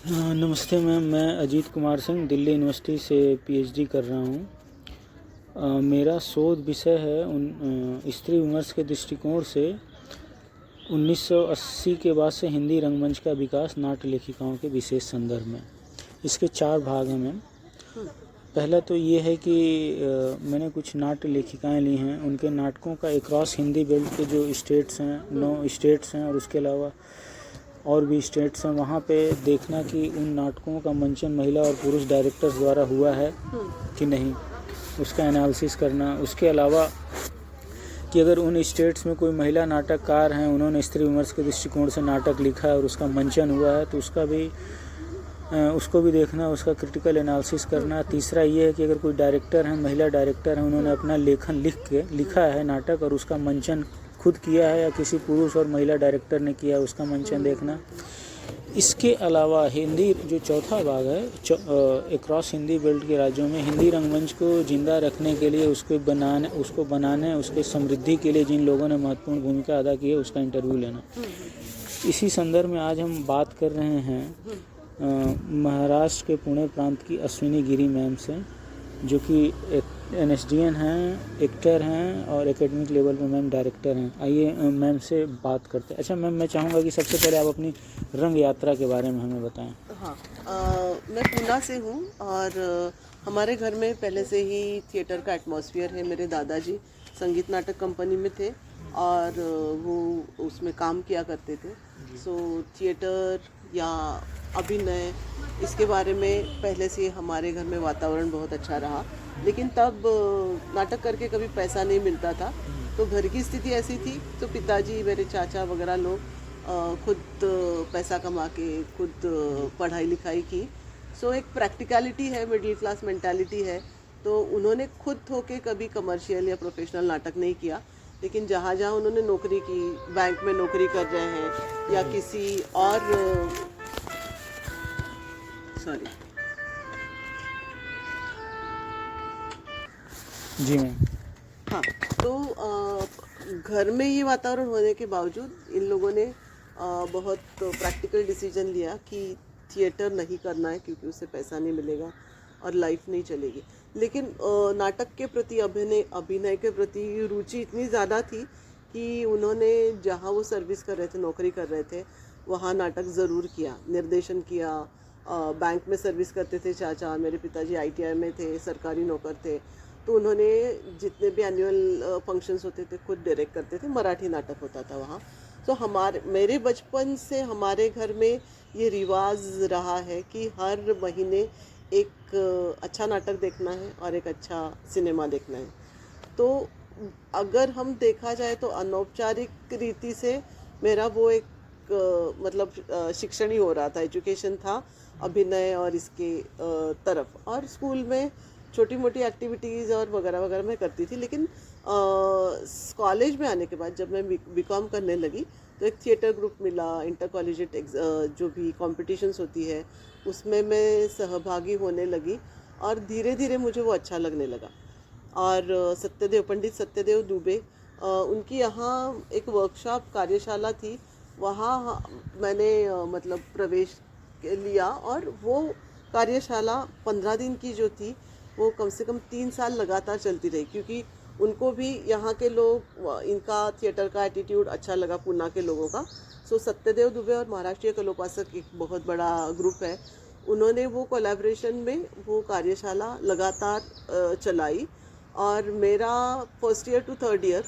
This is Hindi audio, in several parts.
नमस्ते मैम, मैं अजीत कुमार सिंह दिल्ली यूनिवर्सिटी से पीएचडी कर रहा हूँ। मेरा शोध विषय है स्त्री विमर्श के दृष्टिकोण से 1980 के बाद से हिंदी रंगमंच का विकास नाट्य लेखिकाओं के विशेष संदर्भ में। इसके 4 भाग हैं मैम। पहला तो ये है कि मैंने कुछ नाट्य लेखिकाएं ली हैं, उनके नाटकों का अक्रॉस हिंदी बेल्ट के जो स्टेट्स हैं, 9 स्टेट्स हैं और उसके अलावा और भी स्टेट्स हैं, वहाँ पे देखना कि उन नाटकों का मंचन महिला और पुरुष डायरेक्टर्स द्वारा हुआ है कि नहीं, उसका एनालिसिस करना। उसके अलावा कि अगर उन स्टेट्स में कोई महिला नाटककार हैं, उन्होंने स्त्री विमर्श के दृष्टिकोण से नाटक लिखा है और उसका मंचन हुआ है, तो उसको भी देखना, उसका क्रिटिकल एनालिसिस करना। तीसरा ये है कि अगर कोई डायरेक्टर हैं, महिला डायरेक्टर हैं, उन्होंने अपना लेखन लिखा है नाटक और उसका मंचन खुद किया है या किसी पुरुष और महिला डायरेक्टर ने किया, उसका मंचन देखना। इसके अलावा हिंदी जो चौथा भाग है, अक्रॉस हिंदी बेल्ट के राज्यों में हिंदी रंगमंच को जिंदा रखने के लिए, उसको बनाने उसके समृद्धि के लिए जिन लोगों ने महत्वपूर्ण भूमिका अदा की है, उसका इंटरव्यू लेना। इसी संदर्भ में आज हम बात कर रहे हैं महाराष्ट्र के पुणे प्रांत की अश्विनी गिरी मैम से, जो कि NSDN हैं, एक्टर हैं और एकेडमिक लेवल पे मैम डायरेक्टर हैं। आइए मैम से बात करते हैं। अच्छा मैम, मैं चाहूँगा कि सबसे पहले आप अपनी रंग यात्रा के बारे में हमें बताएं। हाँ, मैं पूना से हूँ और हमारे घर में पहले से ही थिएटर का एटमॉस्फेयर है। मेरे दादाजी संगीत नाटक कंपनी में थे और वो उसमें काम किया करते थे। सो थिएटर या अभिनय, इसके बारे में पहले से हमारे घर में वातावरण बहुत अच्छा रहा। लेकिन तब नाटक करके कभी पैसा नहीं मिलता था, तो घर की स्थिति ऐसी थी, तो पिताजी, मेरे चाचा वगैरह लोग खुद पैसा कमा के खुद पढ़ाई लिखाई की। सो एक प्रैक्टिकलिटी है, मिडिल क्लास मेंटालिटी है, तो उन्होंने खुद होके कभी कमर्शियल या प्रोफेशनल नाटक नहीं किया। लेकिन जहाँ जहाँ उन्होंने नौकरी की, बैंक में नौकरी कर रहे हैं या किसी और जी मैम। हाँ, तो घर में ये वातावरण होने के बावजूद इन लोगों ने बहुत प्रैक्टिकल डिसीजन लिया कि थिएटर नहीं करना है, क्योंकि उससे पैसा नहीं मिलेगा और लाइफ नहीं चलेगी। लेकिन नाटक के प्रति, अभिनय के प्रति रुचि इतनी ज़्यादा थी कि उन्होंने जहाँ वो सर्विस कर रहे थे, नौकरी कर रहे थे, वहाँ नाटक ज़रूर किया, निर्देशन किया। बैंक में सर्विस करते थे चाचा, मेरे पिताजी ITI में थे, सरकारी नौकर थे, तो उन्होंने जितने भी एनुअल फंक्शंस होते थे खुद डायरेक्ट करते थे। मराठी नाटक होता था वहाँ। तो मेरे बचपन से हमारे घर में ये रिवाज रहा है कि हर महीने एक अच्छा नाटक देखना है और एक अच्छा सिनेमा देखना है। तो अगर हम देखा जाए तो अनौपचारिक रीति से मेरा वो एक शिक्षण ही हो रहा था, एजुकेशन था अभिनय और इसके तरफ। और स्कूल में छोटी मोटी एक्टिविटीज़ और वगैरह वगैरह मैं करती थी। लेकिन कॉलेज में आने के बाद जब मैं BCom करने लगी, तो एक थिएटर ग्रुप मिला, इंटर कॉलेजिएट जो भी कॉम्पिटिशन्स होती है उसमें मैं सहभागी होने लगी और धीरे धीरे मुझे वो अच्छा लगने लगा। और पंडित सत्यदेव दुबे, उनकी यहाँ एक वर्कशॉप कार्यशाला थी, वहाँ मैंने प्रवेश लिया और वो कार्यशाला 15 दिन की जो थी वो कम से कम 3 साल लगातार चलती रही, क्योंकि उनको भी यहाँ के लोग, इनका थिएटर का एटीट्यूड अच्छा लगा, पूना के लोगों का। सो सत्यदेव दुबे और महाराष्ट्रीय कलोपासक एक बहुत बड़ा ग्रुप है, उन्होंने वो कोलैबोरेशन में वो कार्यशाला लगातार चलाई। और मेरा first year to third year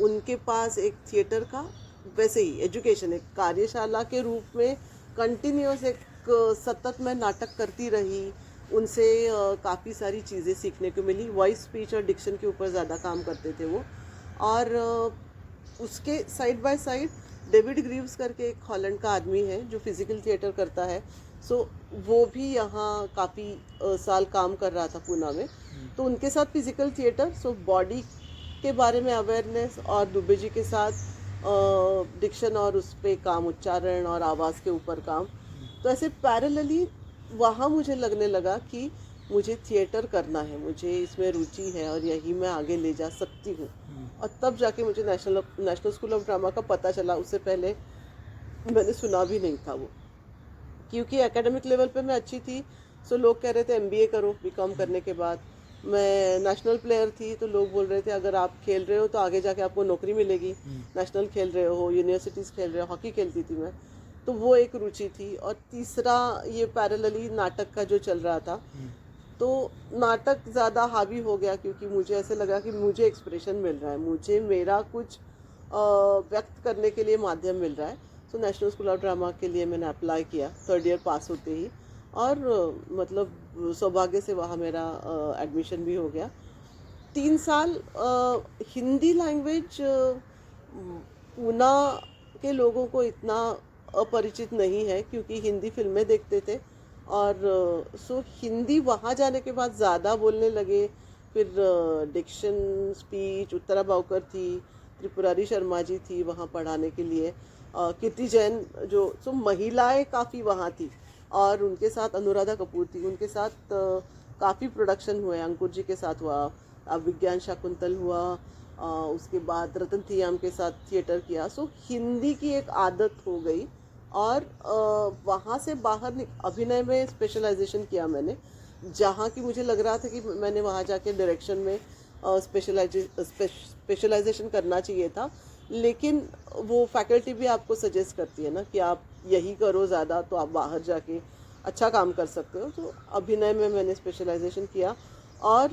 उनके पास एक थिएटर का, वैसे ही एजुकेशन, एक कार्यशाला के रूप में कंटिन्यूस एक सतत मैं नाटक करती रही। उनसे काफ़ी सारी चीज़ें सीखने को मिली। वॉइस, स्पीच और डिक्शन के ऊपर ज़्यादा काम करते थे वो। और उसके side by side David Greaves करके एक हॉलैंड का आदमी है जो फिज़िकल थिएटर करता है। सो वो भी यहाँ काफ़ी साल काम कर रहा था पूना में, तो उनके साथ फिज़िकल थिएटर, सो बॉडी के बारे में अवेयरनेस, और दुबे जी के साथ डिक्शन और उस पर काम, उच्चारण और आवाज़ के ऊपर काम। तो ऐसे पैरेलली वहाँ मुझे लगने लगा कि मुझे थिएटर करना है, मुझे इसमें रुचि है और यही मैं आगे ले जा सकती हूँ। और तब जाके मुझे नेशनल स्कूल ऑफ ड्रामा का पता चला, उससे पहले मैंने सुना भी नहीं था वो। क्योंकि एकेडमिक लेवल पे मैं अच्छी थी, सो लोग कह रहे थे एमबीए करो बीकॉम करने के बाद। मैं नेशनल प्लेयर थी, तो लोग बोल रहे थे अगर आप खेल रहे हो तो आगे जाके आपको नौकरी मिलेगी, नेशनल खेल रहे हो, यूनिवर्सिटीज़ खेल रहे हो। हॉकी खेलती थी मैं, तो वो एक रुचि थी। और तीसरा ये पैरेलली नाटक का जो चल रहा था, तो नाटक ज़्यादा हावी हो गया, क्योंकि मुझे ऐसे लगा कि मुझे एक्सप्रेशन मिल रहा है, मुझे मेरा कुछ व्यक्त करने के लिए माध्यम मिल रहा है। So national school of drama के लिए मैंने अप्लाई किया 3rd ईयर पास होते ही, और मतलब सौभाग्य से वहाँ मेरा एडमिशन भी हो गया। 3 साल हिंदी लैंग्वेज पूना के लोगों को इतना अपरिचित नहीं है, क्योंकि हिंदी फिल्में देखते थे, और सो हिंदी वहाँ जाने के बाद ज़्यादा बोलने लगे। फिर डिक्शन, स्पीच, उत्तरा बावकर थी, त्रिपुरारी शर्मा जी थी वहाँ पढ़ाने के लिए, कीर्ति जैन, जो सो महिलाएं काफ़ी वहाँ थी, और उनके साथ अनुराधा कपूर थी, उनके साथ काफ़ी प्रोडक्शन हुए। अंकुर जी के साथ हुआ, विज्ञान शाकुंतल हुआ, उसके बाद रतन थियाम के साथ थिएटर किया। सो हिंदी की एक आदत हो गई, और वहाँ से बाहर अभिनय में स्पेशलाइजेशन किया मैंने, जहाँ की मुझे लग रहा था कि मैंने वहाँ जाके डायरेक्शन में स्पेशलाइजेशन करना चाहिए था। लेकिन वो फैकल्टी भी आपको सजेस्ट करती है ना कि आप यही करो ज़्यादा, तो आप बाहर जाके अच्छा काम कर सकते हो। तो अभिनय में मैंने स्पेशलाइजेशन किया, और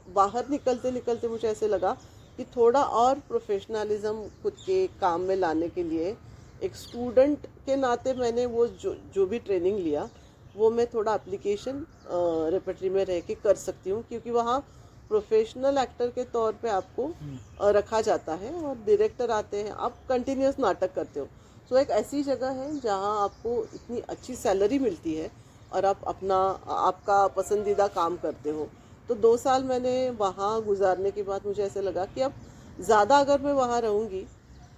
बाहर निकलते निकलते मुझे ऐसे लगा कि थोड़ा और प्रोफेशनलिज्म खुद के काम में लाने के लिए, एक स्टूडेंट के नाते मैंने वो जो भी ट्रेनिंग लिया, वो मैं थोड़ा एप्लीकेशन रेपर्टरी में रह के कर सकती हूँ, क्योंकि वहाँ प्रोफेशनल एक्टर के तौर पे आपको रखा जाता है, और डायरेक्टर आते हैं, आप कंटिन्यूस नाटक करते हो। सो एक ऐसी जगह है जहाँ आपको इतनी अच्छी सैलरी मिलती है, और आप अपना आपका पसंदीदा काम करते हो। तो 2 साल मैंने वहाँ गुजारने के बाद मुझे ऐसे लगा कि अब ज़्यादा अगर मैं वहाँ रहूँगी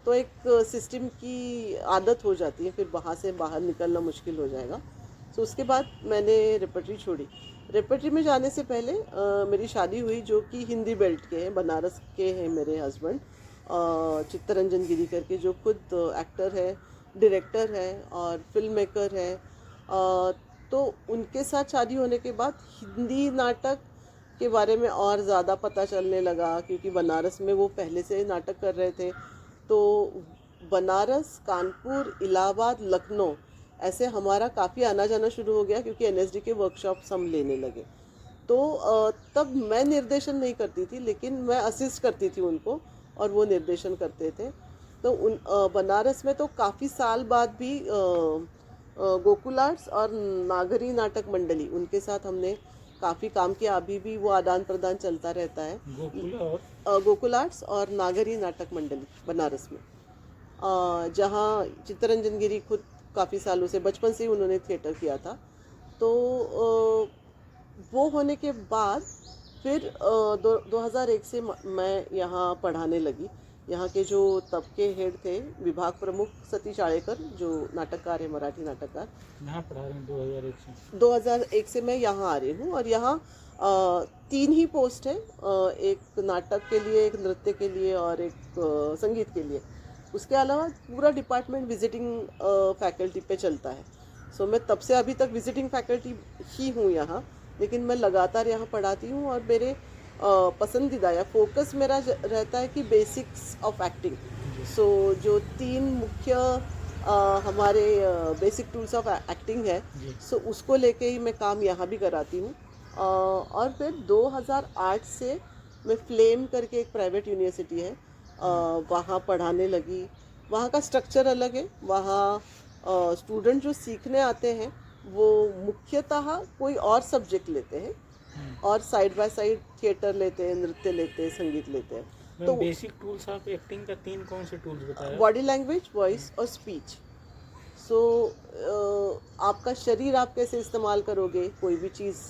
तो एक सिस्टम की आदत हो जाती है, फिर वहाँ से बाहर निकलना मुश्किल हो जाएगा। सो उसके बाद मैंने रेपर्टरी छोड़ी। रेपर्टरी में जाने से पहले मेरी शादी हुई, जो कि हिंदी बेल्ट के हैं, बनारस के हैं मेरे हस्बैंड, चित्तरंजन गिरी करके, जो खुद एक्टर है, डायरेक्टर है और फिल्म मेकर है। तो उनके साथ शादी होने के बाद हिंदी नाटक के बारे में और ज़्यादा पता चलने लगा, क्योंकि बनारस में वो पहले से नाटक कर रहे थे। तो बनारस, कानपुर, इलाहाबाद, लखनऊ, ऐसे हमारा काफ़ी आना जाना शुरू हो गया, क्योंकि एनएसडी के वर्कशॉप्स हम लेने लगे। तो तब मैं निर्देशन नहीं करती थी, लेकिन मैं असिस्ट करती थी उनको, और वो निर्देशन करते थे। तो बनारस में तो काफ़ी साल बाद भी गोकुल आर्ट्स और नागरी नाटक मंडली, उनके साथ हमने काफ़ी काम किया। अभी भी वो आदान प्रदान चलता रहता है। गोकुल आर्ट्स और नागरी नाटक मंडली बनारस में, जहाँ चित्तरंजन गिरी खुद काफ़ी सालों से, बचपन से ही उन्होंने थिएटर किया था। तो वो होने के बाद फिर 2001 से मैं यहाँ पढ़ाने लगी। यहाँ के जो तब के हेड थे, विभाग प्रमुख सतीश आड़ेकर, जो नाटककार है, मराठी नाटककार, यहाँ पढ़ा रहे हैं 2001 से। 2001 से मैं यहाँ आ रही हूँ, और यहाँ 3 ही पोस्ट है, एक नाटक के लिए, एक नृत्य के लिए, और एक संगीत के लिए। उसके अलावा पूरा डिपार्टमेंट विजिटिंग फैकल्टी पे चलता है। सो मैं तब से अभी तक विजिटिंग फैकल्टी ही हूँ यहाँ, लेकिन मैं लगातार यहाँ पढ़ाती हूँ। और मेरे पसंदीदा या फोकस मेरा रहता है कि बेसिक्स ऑफ एक्टिंग। सो जो 3 मुख्य हमारे बेसिक टूल्स ऑफ एक्टिंग है, सो उसको लेके ही मैं काम यहाँ भी कराती हूँ। और फिर 2008 से मैं फ्लेम करके एक प्राइवेट यूनिवर्सिटी है, वहाँ पढ़ाने लगी। वहाँ का स्ट्रक्चर अलग है। वहाँ स्टूडेंट जो सीखने आते हैं वो मुख्यतः कोई और सब्जेक्ट लेते हैं, और साइड बाय साइड थिएटर लेते हैं, नृत्य लेते हैं, संगीत लेते हैं। तो बेसिक टूल्स ऑफ एक्टिंग का 3 कौन से टूल्स बताया? बॉडी लैंग्वेज, वॉइस और स्पीच। सो आपका शरीर आप कैसे इस्तेमाल करोगे कोई भी चीज़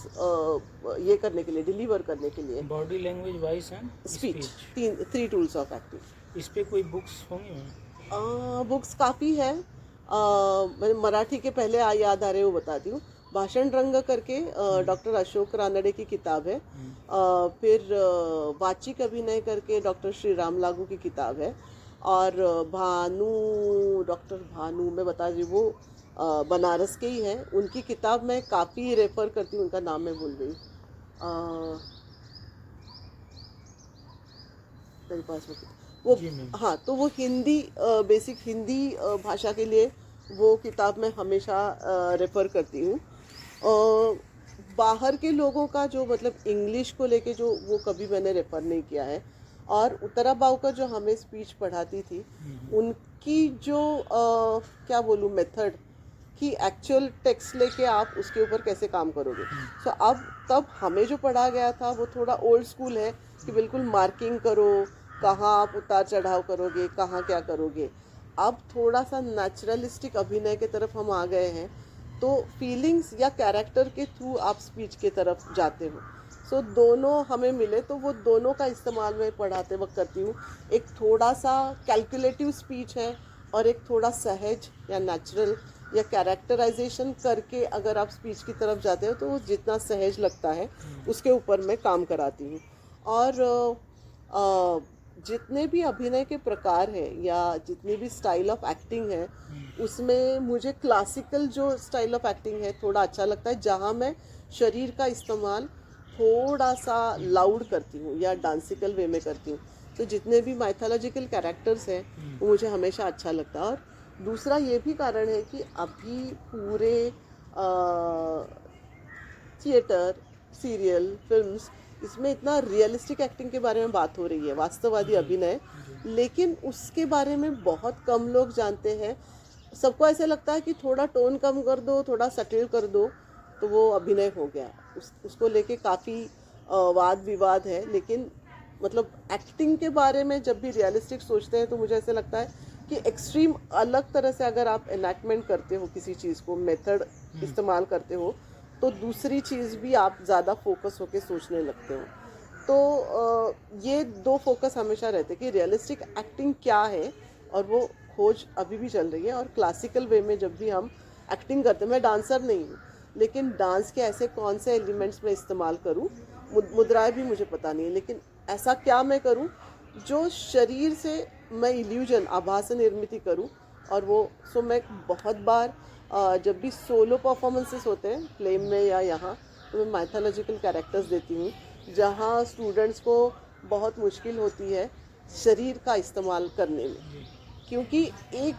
ये करने के लिए, डिलीवर करने के लिए। Body language, voice and speech, 3 tools of acting. इस पे कोई बुक्स होंगी? बुक्स काफ़ी है। मैंने मराठी के पहले याद आ रहे वो बताती हूँ। भाषण रंग करके डॉक्टर अशोक रानडे की किताब है। फिर वाचिक अभिनय करके डॉक्टर श्री राम लागू की किताब है। और भानु, डॉक्टर भानु, मैं बता रही, वो बनारस के ही हैं। उनकी किताब मैं काफ़ी रेफ़र करती हूँ, उनका नाम मैं भूल गई। मेरे पास वो जी मैम। हाँ, तो वो हिंदी बेसिक हिंदी भाषा के लिए वो किताब मैं हमेशा रेफ़र करती हूँ। बाहर के लोगों का जो मतलब इंग्लिश को लेके जो वो कभी मैंने रेफ़र नहीं किया है। और उत्तरा बावकर जो हमें स्पीच पढ़ाती थी, उनकी जो क्या बोलूँ मेथड कि एक्चुअल टेक्स्ट लेके आप उसके ऊपर कैसे काम करोगे। सो अब तब हमें जो पढ़ा गया था वो थोड़ा ओल्ड स्कूल है कि बिल्कुल मार्किंग करो, कहाँ आप उतार चढ़ाव करोगे, कहाँ क्या करोगे। अब थोड़ा सा नेचुरलिस्टिक अभिनय के तरफ हम आ गए हैं, तो फीलिंग्स या कैरेक्टर के थ्रू आप स्पीच के तरफ जाते हो। सो दोनों हमें मिले तो वो दोनों का इस्तेमाल मैं पढ़ाते वक्त करती हूँ। एक थोड़ा सा कैलकुलेटिव स्पीच है और एक थोड़ा सहज या नेचुरल या कैरेक्टराइजेशन करके अगर आप स्पीच की तरफ जाते हो तो वो जितना सहज लगता है उसके ऊपर मैं काम कराती हूँ। और जितने भी अभिनय के प्रकार हैं या जितनी भी स्टाइल ऑफ एक्टिंग है, उसमें मुझे क्लासिकल जो स्टाइल ऑफ एक्टिंग है थोड़ा अच्छा लगता है, जहाँ मैं शरीर का इस्तेमाल थोड़ा सा लाउड करती हूँ या डांसिकल वे में करती हूँ। तो जितने भी माइथोलॉजिकल कैरेक्टर्स हैं वो मुझे हमेशा अच्छा लगता है। और दूसरा ये भी कारण है कि अभी पूरे थिएटर, सीरियल, फिल्म्स, इसमें इतना रियलिस्टिक एक्टिंग के बारे में बात हो रही है, वास्तववादी अभिनय, लेकिन उसके बारे में बहुत कम लोग जानते हैं। सबको ऐसे लगता है कि थोड़ा टोन कम कर दो, थोड़ा सटिल कर दो तो वो अभिनय हो गया। उसको लेके काफ़ी वाद विवाद है। लेकिन मतलब एक्टिंग के बारे में जब भी रियलिस्टिक सोचते हैं तो मुझे ऐसे लगता है कि एक्सट्रीम अलग तरह से अगर आप एनैक्टमेंट करते हो किसी चीज़ को, मेथड इस्तेमाल करते हो, तो दूसरी चीज़ भी आप ज़्यादा फोकस होके सोचने लगते हो। तो ये दो फोकस हमेशा रहते हैं कि रियलिस्टिक एक्टिंग क्या है, और वो खोज अभी भी चल रही है। और क्लासिकल वे में जब भी हम एक्टिंग करते हैं, मैं डांसर नहीं हूँ लेकिन डांस के ऐसे कौन से एलिमेंट्स में इस्तेमाल करूँ, मुद्राएं भी मुझे पता नहीं है, लेकिन ऐसा क्या मैं करूँ जो शरीर से मैं इल्यूजन आभास निर्मित करूँ। और वो सो मैं बहुत बार जब भी सोलो परफॉर्मेंसेस होते हैं प्ले में या यहाँ, तो मैं माइथोलॉजिकल कैरेक्टर्स देती हूँ जहाँ स्टूडेंट्स को बहुत मुश्किल होती है शरीर का इस्तेमाल करने में, क्योंकि एक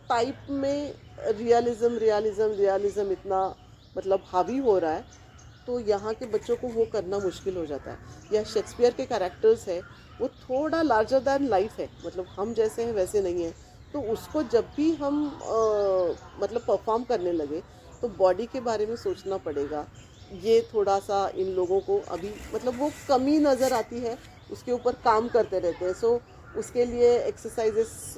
टाइप में रियलिज्म इतना मतलब हावी हो रहा है, तो यहाँ के बच्चों को वो करना मुश्किल हो जाता है। या शेक्सपियर के कैरेक्टर्स है वो थोड़ा लार्जर दैन लाइफ है, मतलब हम जैसे हैं वैसे नहीं है। तो उसको जब भी हम मतलब परफॉर्म करने लगे तो बॉडी के बारे में सोचना पड़ेगा। ये थोड़ा सा इन लोगों को अभी मतलब वो कमी नज़र आती है, उसके ऊपर काम करते रहते हैं। सो उसके लिए एक्सरसाइजेस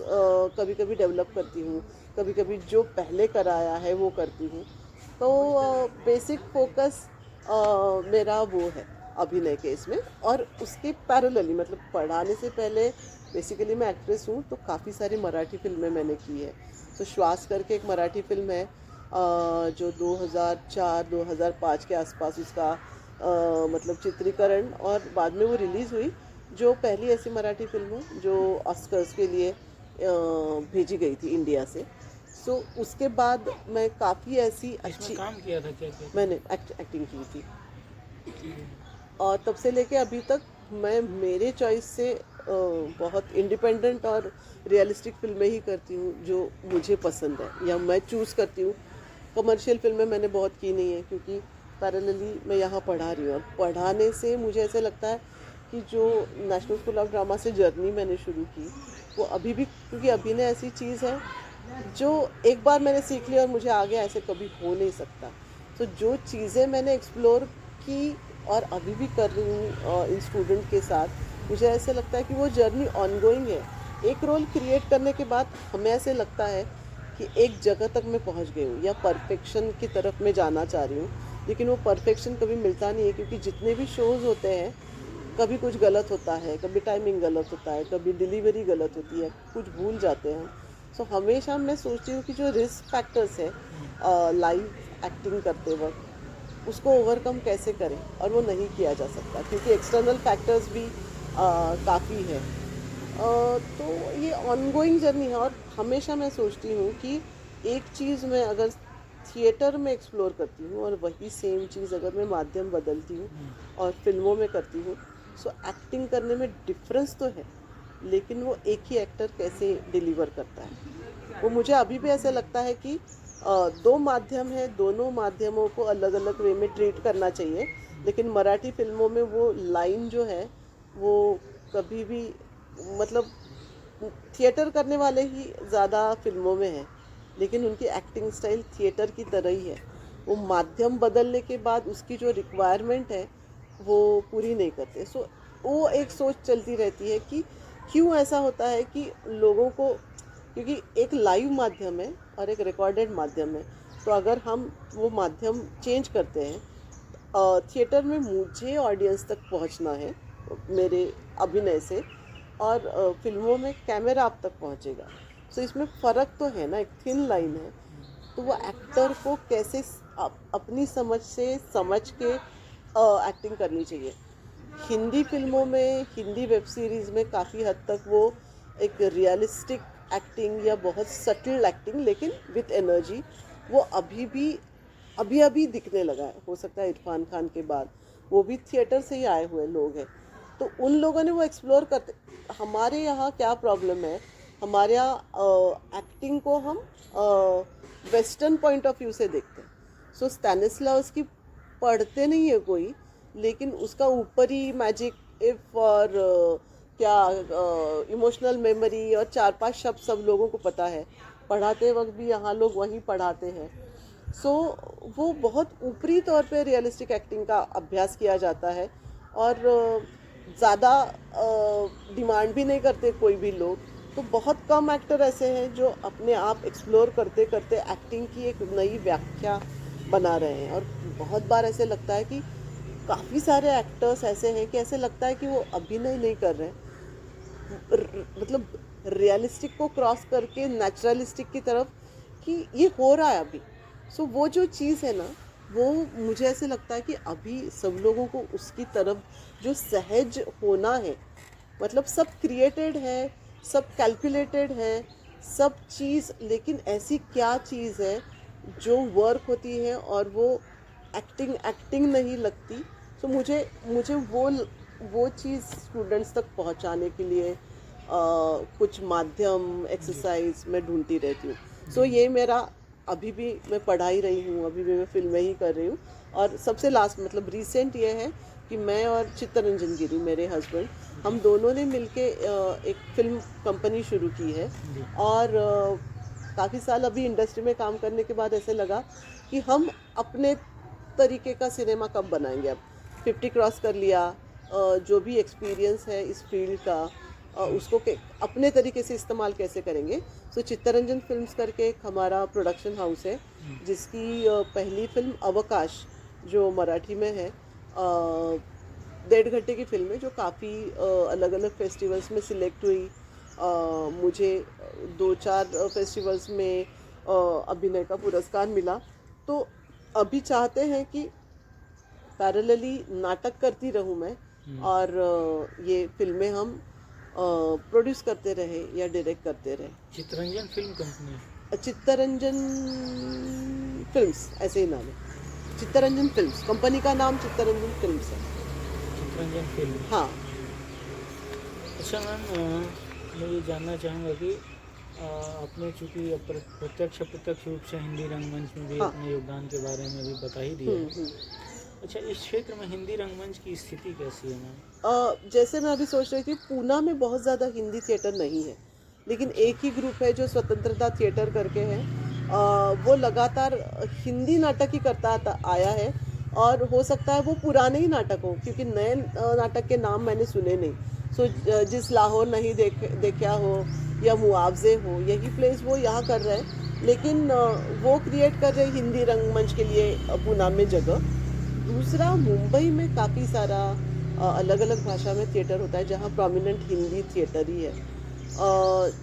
कभी कभी डेवलप करती हूँ, कभी कभी जो पहले कराया है वो करती हूँ। तो बेसिक फोकस मेरा वो है अभिनय के इसमें। और उसके पैरेलली मतलब पढ़ाने से पहले बेसिकली मैं एक्ट्रेस हूँ, तो काफ़ी सारी मराठी फिल्में मैंने की है। तो श्वास करके एक मराठी फिल्म है जो 2004-2005 के आसपास उसका मतलब चित्रीकरण और बाद में वो रिलीज़ हुई, जो पहली ऐसी मराठी फिल्म है जो ऑस्कर्स के लिए भेजी गई थी इंडिया से। सो उसके बाद मैं काफ़ी ऐसी अच्छी काम किया था क्या? मैंने एक्टिंग की थी। और तब से लेके अभी तक मैं मेरे चॉइस से बहुत इंडिपेंडेंट और रियलिस्टिक फिल्में ही करती हूँ जो मुझे पसंद है या मैं चूज़ करती हूँ। कमर्शियल फिल्में मैंने बहुत की नहीं है क्योंकि पैरेलली मैं यहाँ पढ़ा रही हूँ। और पढ़ाने से मुझे ऐसे लगता है कि जो नेशनल स्कूल ऑफ ड्रामा से जर्नी मैंने शुरू की वो अभी भी, क्योंकि अभिनय ऐसी चीज़ है जो एक बार मैंने सीख लिया और मुझे आगे ऐसे कभी हो नहीं सकता। तो जो चीज़ें मैंने एक्सप्लोर की और अभी भी कर रही हूँ इन स्टूडेंट के साथ, मुझे ऐसे लगता है कि वो जर्नी ऑनगोइंग है। एक रोल क्रिएट करने के बाद हमें ऐसे लगता है कि एक जगह तक मैं पहुँच गई हूँ या परफेक्शन की तरफ मैं जाना चाह रही हूँ, लेकिन वो परफेक्शन कभी मिलता नहीं है क्योंकि जितने भी शोज़ होते हैं कभी कुछ गलत होता है, कभी टाइमिंग गलत होता है, कभी डिलीवरी गलत होती है, कुछ भूल जाते हैं। सो हमेशा मैं सोचती हूँ कि जो रिस्क फैक्टर्स है लाइव एक्टिंग करते वक्त उसको ओवरकम कैसे करें, और वो नहीं किया जा सकता क्योंकि एक्सटर्नल फैक्टर्स भी काफ़ी है। तो ये ऑनगोइंग जर्नी है और हमेशा मैं सोचती हूँ कि एक चीज़ मैं अगर थिएटर में एक्सप्लोर करती हूँ और वही सेम चीज़ अगर मैं माध्यम बदलती हूँ और फिल्मों में करती हूँ, सो एक्टिंग करने में डिफरेंस तो है, लेकिन वो एक ही एक्टर कैसे डिलीवर करता है, वो मुझे अभी भी ऐसा लगता है कि दो माध्यम है, दोनों माध्यमों को अलग अलग वे में ट्रीट करना चाहिए। लेकिन मराठी फिल्मों में वो लाइन जो है वो कभी भी, मतलब थिएटर करने वाले ही ज़्यादा फिल्मों में हैं, लेकिन उनकी एक्टिंग स्टाइल थिएटर की तरह ही है। वो माध्यम बदलने के बाद उसकी जो रिक्वायरमेंट है वो पूरी नहीं करते। सो वो एक सोच चलती रहती है कि क्यों ऐसा होता है कि लोगों को, क्योंकि एक लाइव माध्यम है और एक रिकॉर्डेड माध्यम है, तो अगर हम वो माध्यम चेंज करते हैं, थिएटर में मुझे ऑडियंस तक पहुंचना है मेरे अभिनय से, और फिल्मों में कैमरा आप तक पहुंचेगा। सो इसमें फ़र्क तो है ना, एक थिन लाइन है। तो वो एक्टर को कैसे अपनी समझ से समझ के एक्टिंग करनी चाहिए। हिंदी फिल्मों में, हिंदी वेब सीरीज़ में काफ़ी हद तक वो एक रियलिस्टिक एक्टिंग या बहुत सटल एक्टिंग लेकिन विथ एनर्जी, वो अभी अभी दिखने लगा है। हो सकता है इरफान खान के बाद, वो भी थिएटर से ही आए हुए लोग हैं, तो उन लोगों ने वो एक्सप्लोर करते। हमारे यहाँ क्या प्रॉब्लम है, हमारे यहाँ एक्टिंग को हम वेस्टर्न पॉइंट ऑफ व्यू से देखते हैं। सो स्टैनिस्लावस्की पढ़ते नहीं है कोई, लेकिन उसका ऊपरी मैजिक इफ और क्या इमोशनल मेमोरी और 4-5 शब्द सब लोगों को पता है, पढ़ाते वक्त भी यहाँ लोग वही पढ़ाते हैं। सो वो बहुत ऊपरी तौर पे रियलिस्टिक एक्टिंग का अभ्यास किया जाता है, और ज़्यादा डिमांड भी नहीं करते कोई भी लोग। तो बहुत कम एक्टर ऐसे हैं जो अपने आप एक्सप्लोर करते करते एक्टिंग की एक नई व्याख्या बना रहे हैं। और बहुत बार ऐसे लगता है कि काफ़ी सारे एक्टर्स ऐसे हैं कि ऐसे लगता है कि वो अभिनय नहीं कर रहे हैं, मतलब रियलिस्टिक को क्रॉस करके नेचुरलिस्टिक की तरफ, कि ये हो रहा है अभी। सो वो जो चीज़ है ना, वो मुझे ऐसे लगता है कि अभी सब लोगों को उसकी तरफ जो सहज होना है, मतलब सब क्रिएटेड है, सब कैलकुलेटेड है, सब चीज़, लेकिन ऐसी क्या चीज़ है जो वर्क होती है और वो एक्टिंग एक्टिंग नहीं लगती। सो मुझे मुझे वो चीज़ स्टूडेंट्स तक पहुंचाने के लिए कुछ माध्यम एक्सरसाइज मैं ढूंढती रहती हूँ। सो ये मेरा अभी भी मैं पढ़ा ही रही हूँ, अभी भी मैं फिल्में ही कर रही हूँ। और सबसे लास्ट मतलब रिसेंट ये है कि मैं और चित्तरंजन गिरी, मेरे हस्बैंड, हम दोनों ने मिलके एक फिल्म कंपनी शुरू की है। और काफ़ी साल अभी इंडस्ट्री में काम करने के बाद ऐसे लगा कि हम अपने तरीके का सिनेमा कब बनाएंगे। अब 50 क्रॉस कर लिया, जो भी एक्सपीरियंस है इस फील्ड का उसको अपने तरीके से इस्तेमाल कैसे करेंगे। सो चित्तरंजन फिल्म्स करके एक हमारा प्रोडक्शन हाउस है, जिसकी पहली फिल्म अवकाश जो मराठी में है, 1.5 घंटे की फिल्म है जो काफ़ी अलग अलग फेस्टिवल्स में सिलेक्ट हुई। मुझे 2-4 फेस्टिवल्स में अभिनय का पुरस्कार मिला। तो अभी चाहते हैं कि पैरेलली नाटक करती रहूं मैं, और ये फिल्में हम प्रोड्यूस करते रहे या डायरेक्ट करते रहे। Chittaranjan film company, Chittaranjan films ऐसे ही नाम है। चित्तरंजन फिल्म्स, कंपनी का नाम चित्तरंजन फिल्म्स है। चित्तरंजन फिल्म। हाँ। अच्छा मैम, मैं ये जानना चाहूँगा कि आपने चूँकि प्रत्यक्ष रूप से हिंदी रंगमंच में भी हाँ। अपने योगदान के बारे में भी बता ही दिया है। अच्छा, इस क्षेत्र में हिंदी रंगमंच की स्थिति कैसी है मैम? जैसे मैं अभी सोच रही थी, पूना में बहुत ज़्यादा हिंदी थिएटर नहीं है, लेकिन एक ही ग्रुप है जो स्वतंत्रता थिएटर करके है। वो लगातार हिंदी नाटक ही करता आया है, और हो सकता है वो पुराने ही नाटक हो, क्योंकि नए नाटक के नाम मैंने सुने नहीं। सो जिस लाहौर नहीं देखा हो या मुआवजे हो, यही प्लेस वो यहाँ कर रहे हैं, लेकिन वो क्रिएट कर रहे हिंदी रंगमंच के लिए पूना में जगह। दूसरा, मुंबई में काफ़ी सारा अलग अलग भाषा में थिएटर होता है जहाँ प्रोमिनेंट हिंदी थिएटर ही है।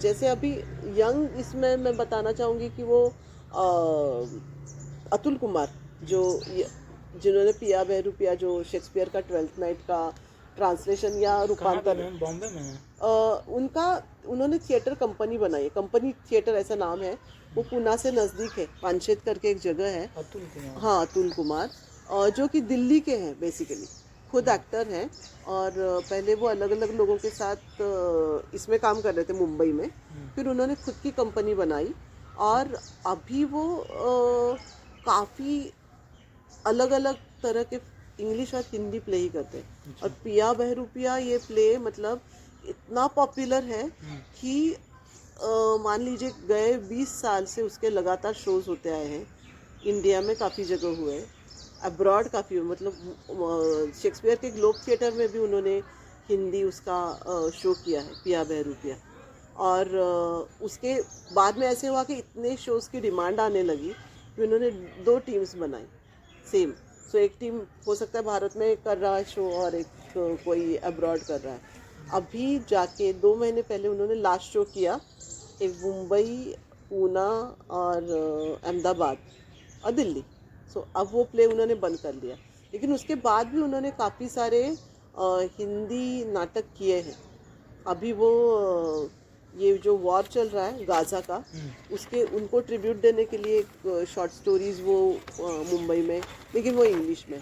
जैसे अभी यंग इसमें मैं बताना चाहूँगी कि वो अतुल कुमार जिन्होंने पिया बेहरू पिया, जो शेक्सपियर का 12th नाइट का ट्रांसलेशन या रूपांतर, बॉम्बे में है? उन्होंने थिएटर कंपनी बनाई है, कंपनी थिएटर ऐसा नाम है। वो पूना से नज़दीक है, पानशेत करके एक जगह है। अतुल कुमार। हाँ, अतुल कुमार, और जो कि दिल्ली के हैं बेसिकली, खुद एक्टर हैं। और पहले वो अलग अलग लोगों के साथ इसमें काम कर रहे थे मुंबई में, फिर उन्होंने खुद की कंपनी बनाई और अभी वो काफ़ी अलग अलग तरह के इंग्लिश और हिंदी प्ले ही करते हैं। और पिया बहरूपिया ये प्ले मतलब इतना पॉपुलर है कि मान लीजिए गए 20 साल से उसके लगातार शोज होते आए हैं। इंडिया में काफ़ी जगह हुए, अब्रॉड काफ़ी, मतलब शेक्सपियर के ग्लोब थिएटर में भी उन्होंने हिंदी उसका शो किया है, पिया बहरूपिया। और उसके बाद में ऐसे हुआ कि इतने शोज़ की डिमांड आने लगी कि उन्होंने 2 टीम्स बनाई सेम। सो एक टीम हो सकता है भारत में कर रहा है शो और एक कोई अब्रॉड कर रहा है। अभी जाके 2 महीने पहले उन्होंने लास्ट शो किया, एक मुंबई, पूना और अहमदाबाद और दिल्ली। सो अब वो प्ले उन्होंने बंद कर दिया, लेकिन उसके बाद भी उन्होंने काफ़ी सारे हिंदी नाटक किए हैं। अभी वो ये जो वॉर चल रहा है गाज़ा का, उसके उनको ट्रिब्यूट देने के लिए एक शॉर्ट स्टोरीज वो मुंबई में, लेकिन वो इंग्लिश में,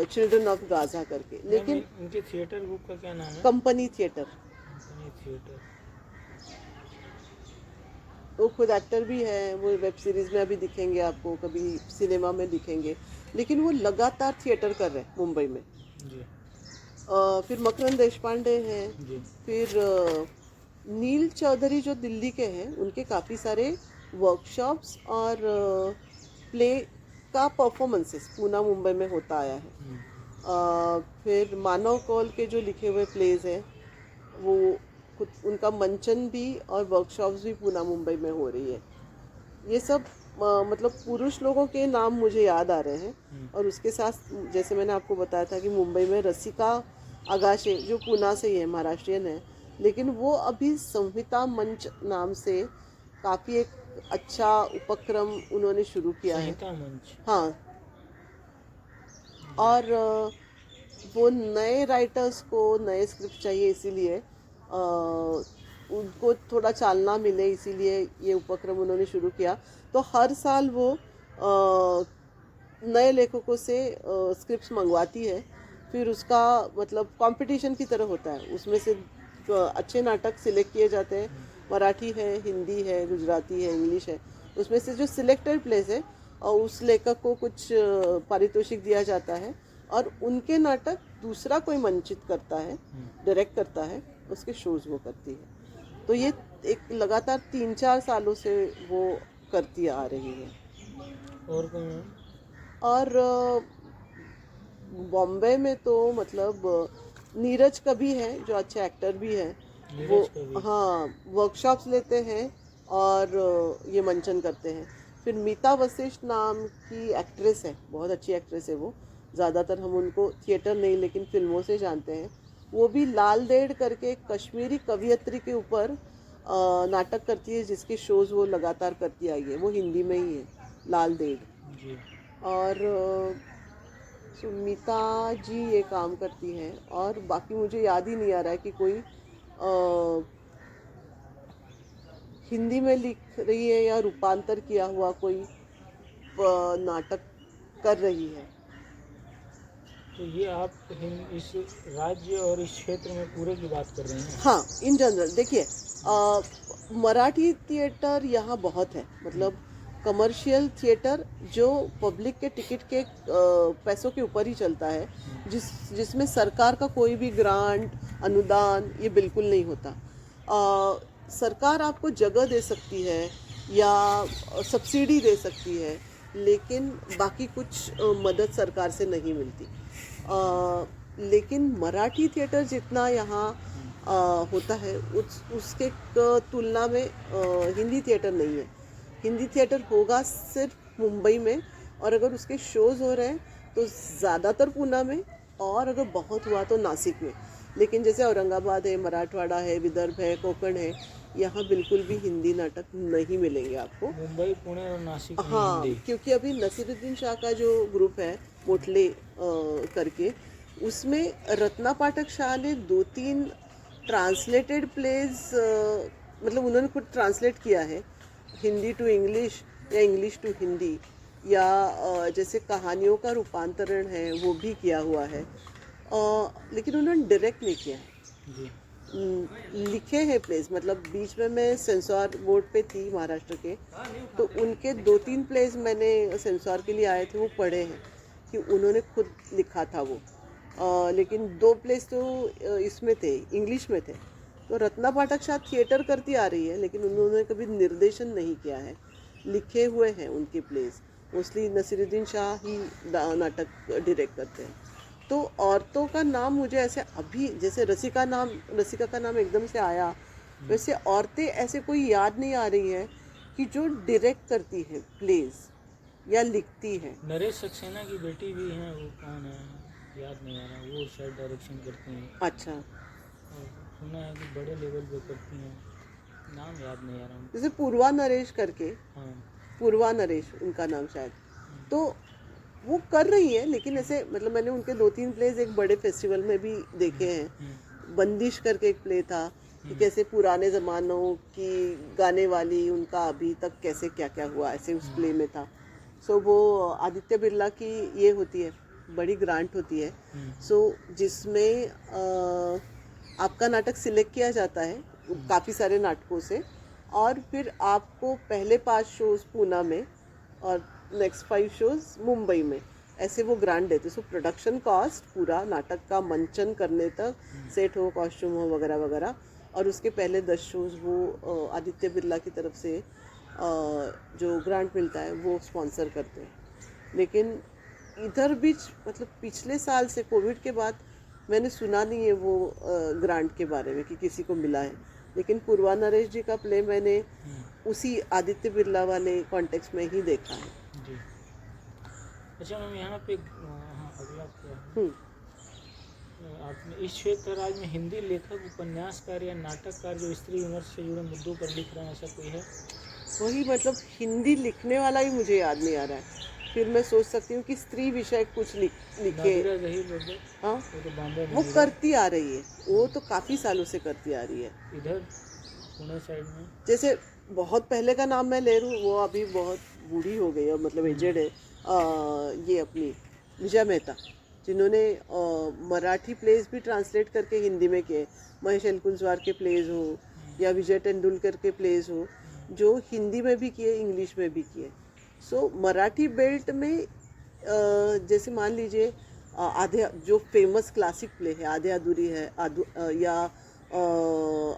चिल्ड्रन ऑफ गाज़ा करके। लेकिन उनके थिएटर ग्रुप का क्या नाम है? Company theatre. थिएटर। वो खुद एक्टर भी है, वो वेब सीरीज़ में अभी दिखेंगे आपको, कभी सिनेमा में दिखेंगे, लेकिन वो लगातार थिएटर कर रहे हैं मुंबई में जी। फिर मकरंद देशपांडे हैं जी। फिर नील चौधरी जो दिल्ली के हैं, उनके काफ़ी सारे वर्कशॉप्स और प्ले का परफॉर्मेंसेस पूना मुंबई में होता आया है। फिर मानव कौल के जो लिखे हुए प्लेज हैं वो खुद, उनका मंचन भी और वर्कशॉप्स भी पूना मुंबई में हो रही है। ये सब मतलब पुरुष लोगों के नाम मुझे याद आ रहे हैं। और उसके साथ जैसे मैंने आपको बताया था कि मुंबई में रसिका आगाशे जो पूना से ही है, महाराष्ट्रियन है, लेकिन वो अभी संहिता मंच नाम से काफ़ी एक अच्छा उपक्रम उन्होंने शुरू किया है। संहिता मंच। हाँ, और वो नए राइटर्स को नए स्क्रिप्ट चाहिए, इसीलिए उनको थोड़ा चालना मिले, इसीलिए ये उपक्रम उन्होंने शुरू किया। तो हर साल वो नए लेखकों से स्क्रिप्ट्स मंगवाती है, फिर उसका मतलब कंपटीशन की तरह होता है। उसमें से अच्छे नाटक सिलेक्ट किए जाते हैं, मराठी है, हिंदी है, गुजराती है, इंग्लिश है। उसमें से जो सिलेक्टेड प्लेस है और उस लेखक को कुछ पारितोषिक दिया जाता है और उनके नाटक दूसरा कोई मंचित करता है, डायरेक्ट करता है, उसके शोज वो करती है। तो ये एक लगातार 3-4 सालों से वो करती आ रही है। और कौन? और बॉम्बे में तो मतलब नीरज कभी है जो अच्छे एक्टर भी है, वो हाँ वर्कशॉप्स लेते हैं और ये मंचन करते हैं। फिर मीता वशिष्ठ नाम की एक्ट्रेस है, बहुत अच्छी एक्ट्रेस है वो, ज़्यादातर हम उनको थिएटर नहीं लेकिन फिल्मों से जानते हैं। वो भी लाल देड़ करके एक कश्मीरी कवियत्री के ऊपर नाटक करती है, जिसके शोज वो लगातार करती आई है, वो हिंदी में ही है, लाल देड़ जी। और सुमिता जी ये काम करती हैं, और बाकी मुझे याद ही नहीं आ रहा है कि कोई हिंदी में लिख रही है या रूपांतर किया हुआ कोई नाटक कर रही है। तो ये आप इस राज्य और इस क्षेत्र में पूरे की बात कर रहे हैं? हाँ, इन जनरल देखिए, मराठी थिएटर यहाँ बहुत है, मतलब कमर्शियल थिएटर जो पब्लिक के टिकट के पैसों के ऊपर ही चलता है, जिसमें सरकार का कोई भी ग्रांट, अनुदान ये बिल्कुल नहीं होता। सरकार आपको जगह दे सकती है या सब्सिडी दे सकती है, लेकिन बाकी कुछ मदद सरकार से नहीं मिलती। लेकिन मराठी थिएटर जितना यहाँ होता है उसके तुलना में हिंदी थिएटर नहीं है। हिंदी थिएटर होगा सिर्फ मुंबई में, और अगर उसके शोज़ हो रहे हैं तो ज़्यादातर पूना में, और अगर बहुत हुआ तो नासिक में। लेकिन जैसे औरंगाबाद है, मराठवाड़ा है, विदर्भ है, कोंकण है, यहाँ बिल्कुल भी हिंदी नाटक नहीं मिलेंगे आपको। मुंबई, पुणे और नासिक में हाँ, हिंदी। क्योंकि अभी नसीरुद्दीन शाह का जो ग्रुप है मोटले करके, उसमें रत्ना पाठक शाह ने 2-3 ट्रांसलेटेड प्लेज मतलब उन्होंने खुद ट्रांसलेट किया है हिंदी टू इंग्लिश या इंग्लिश टू हिंदी, या जैसे कहानियों का रूपांतरण है वो भी किया हुआ है, लेकिन उन्होंने डायरेक्ट नहीं किया है। जी। लिखे हैं प्लेस, मतलब बीच में मैं सेंसर बोर्ड पे थी महाराष्ट्र के, तो उनके 2-3 प्लेस मैंने सेंसर के लिए आए थे वो पढ़े हैं कि उन्होंने खुद लिखा था वो, लेकिन 2 प्लेस तो इसमें थे, इंग्लिश में थे। तो रत्ना पाठक शायद थिएटर करती आ रही है, लेकिन उन्होंने कभी निर्देशन नहीं किया है, लिखे हुए हैं उनके प्लेस। मोस्टली नसीरुद्दीन शाह ही नाटक डायरेक्ट करते हैं। तो औरतों का नाम मुझे ऐसे अभी, जैसे रसिका का नाम एकदम से आया, वैसे औरतें ऐसे कोई याद नहीं आ रही है कि जो डायरेक्ट करती है प्लेज या लिखती है। नरेश सक्सेना की बेटी भी हैं, वो कौन है याद नहीं आ रहा, वो शायद डायरेक्शन करती हैं। अच्छा, और सुना है कि बड़े लेवल पे करती हैं, नाम याद नहीं आ रहा उनका। जैसे पूर्वा नरेश करके, हाँ। पूर्वा नरेश उनका नाम शायद, तो वो कर रही है, लेकिन ऐसे मतलब मैंने उनके 2-3 प्लेज एक बड़े फेस्टिवल में भी देखे हैं। बंदिश करके एक प्ले था कि कैसे पुराने ज़मानों की गाने वाली, उनका अभी तक कैसे क्या क्या हुआ, ऐसे उस प्ले में था। सो वो आदित्य बिरला की ये होती है, बड़ी ग्रांट होती है, सो जिसमें आपका नाटक सिलेक्ट किया जाता है काफ़ी सारे नाटकों से, और फिर आपको पहले 5 शोज़ पूना में और नेक्स्ट 5 शोज़ मुंबई में, ऐसे वो ग्रांट देते। सो प्रोडक्शन कॉस्ट पूरा नाटक का मंचन करने तक, सेट हो, कॉस्ट्यूम हो, वगैरह वगैरह, और उसके पहले 10 शोज़ वो आदित्य बिरला की तरफ से जो ग्रांट मिलता है वो स्पॉन्सर करते हैं। लेकिन इधर बीच मतलब पिछले साल से कोविड के बाद मैंने सुना नहीं है वो ग्रांट के बारे में कि किसी को मिला है। लेकिन पूर्वा नरेश जी का प्ले मैंने उसी आदित्य बिरला वाले कॉन्टेक्स्ट में ही देखा है। जी। अच्छा मैम, यहाँ पे हाँ, अगला क्या है, आपने इस क्षेत्र राज्य में हिंदी लेखक, उपन्यासकार या नाटककार जो स्त्री विमर्श से जुड़े मुद्दों पर लिख रहे हैं, ऐसा कोई है? वही मतलब हिंदी लिखने वाला ही मुझे याद नहीं आ रहा है। फिर मैं सोच सकती हूँ कि स्त्री विषय कुछ लिखे। नादिरा ज़हीर लोग, हाँ, वो तो बॉम्बे में वो ही है। करती आ रही है, वो तो काफ़ी सालों से करती आ रही है। इधर पुणे साइड में जैसे बहुत पहले का नाम मैं ले लूँ, वो अभी बहुत बूढ़ी हो गई है, मतलब एजेड है, ये अपनी विजया मेहता, जिन्होंने मराठी प्लेज भी ट्रांसलेट करके हिंदी में किए। महेश एलकुंचवार के प्लेज हो या विजय तेंदुलकर के प्लेज हो, जो हिंदी में भी किए, इंग्लिश में भी किए। सो मराठी बेल्ट में जैसे मान लीजिए आधे जो फेमस क्लासिक प्ले है, आधे अधूरी है, या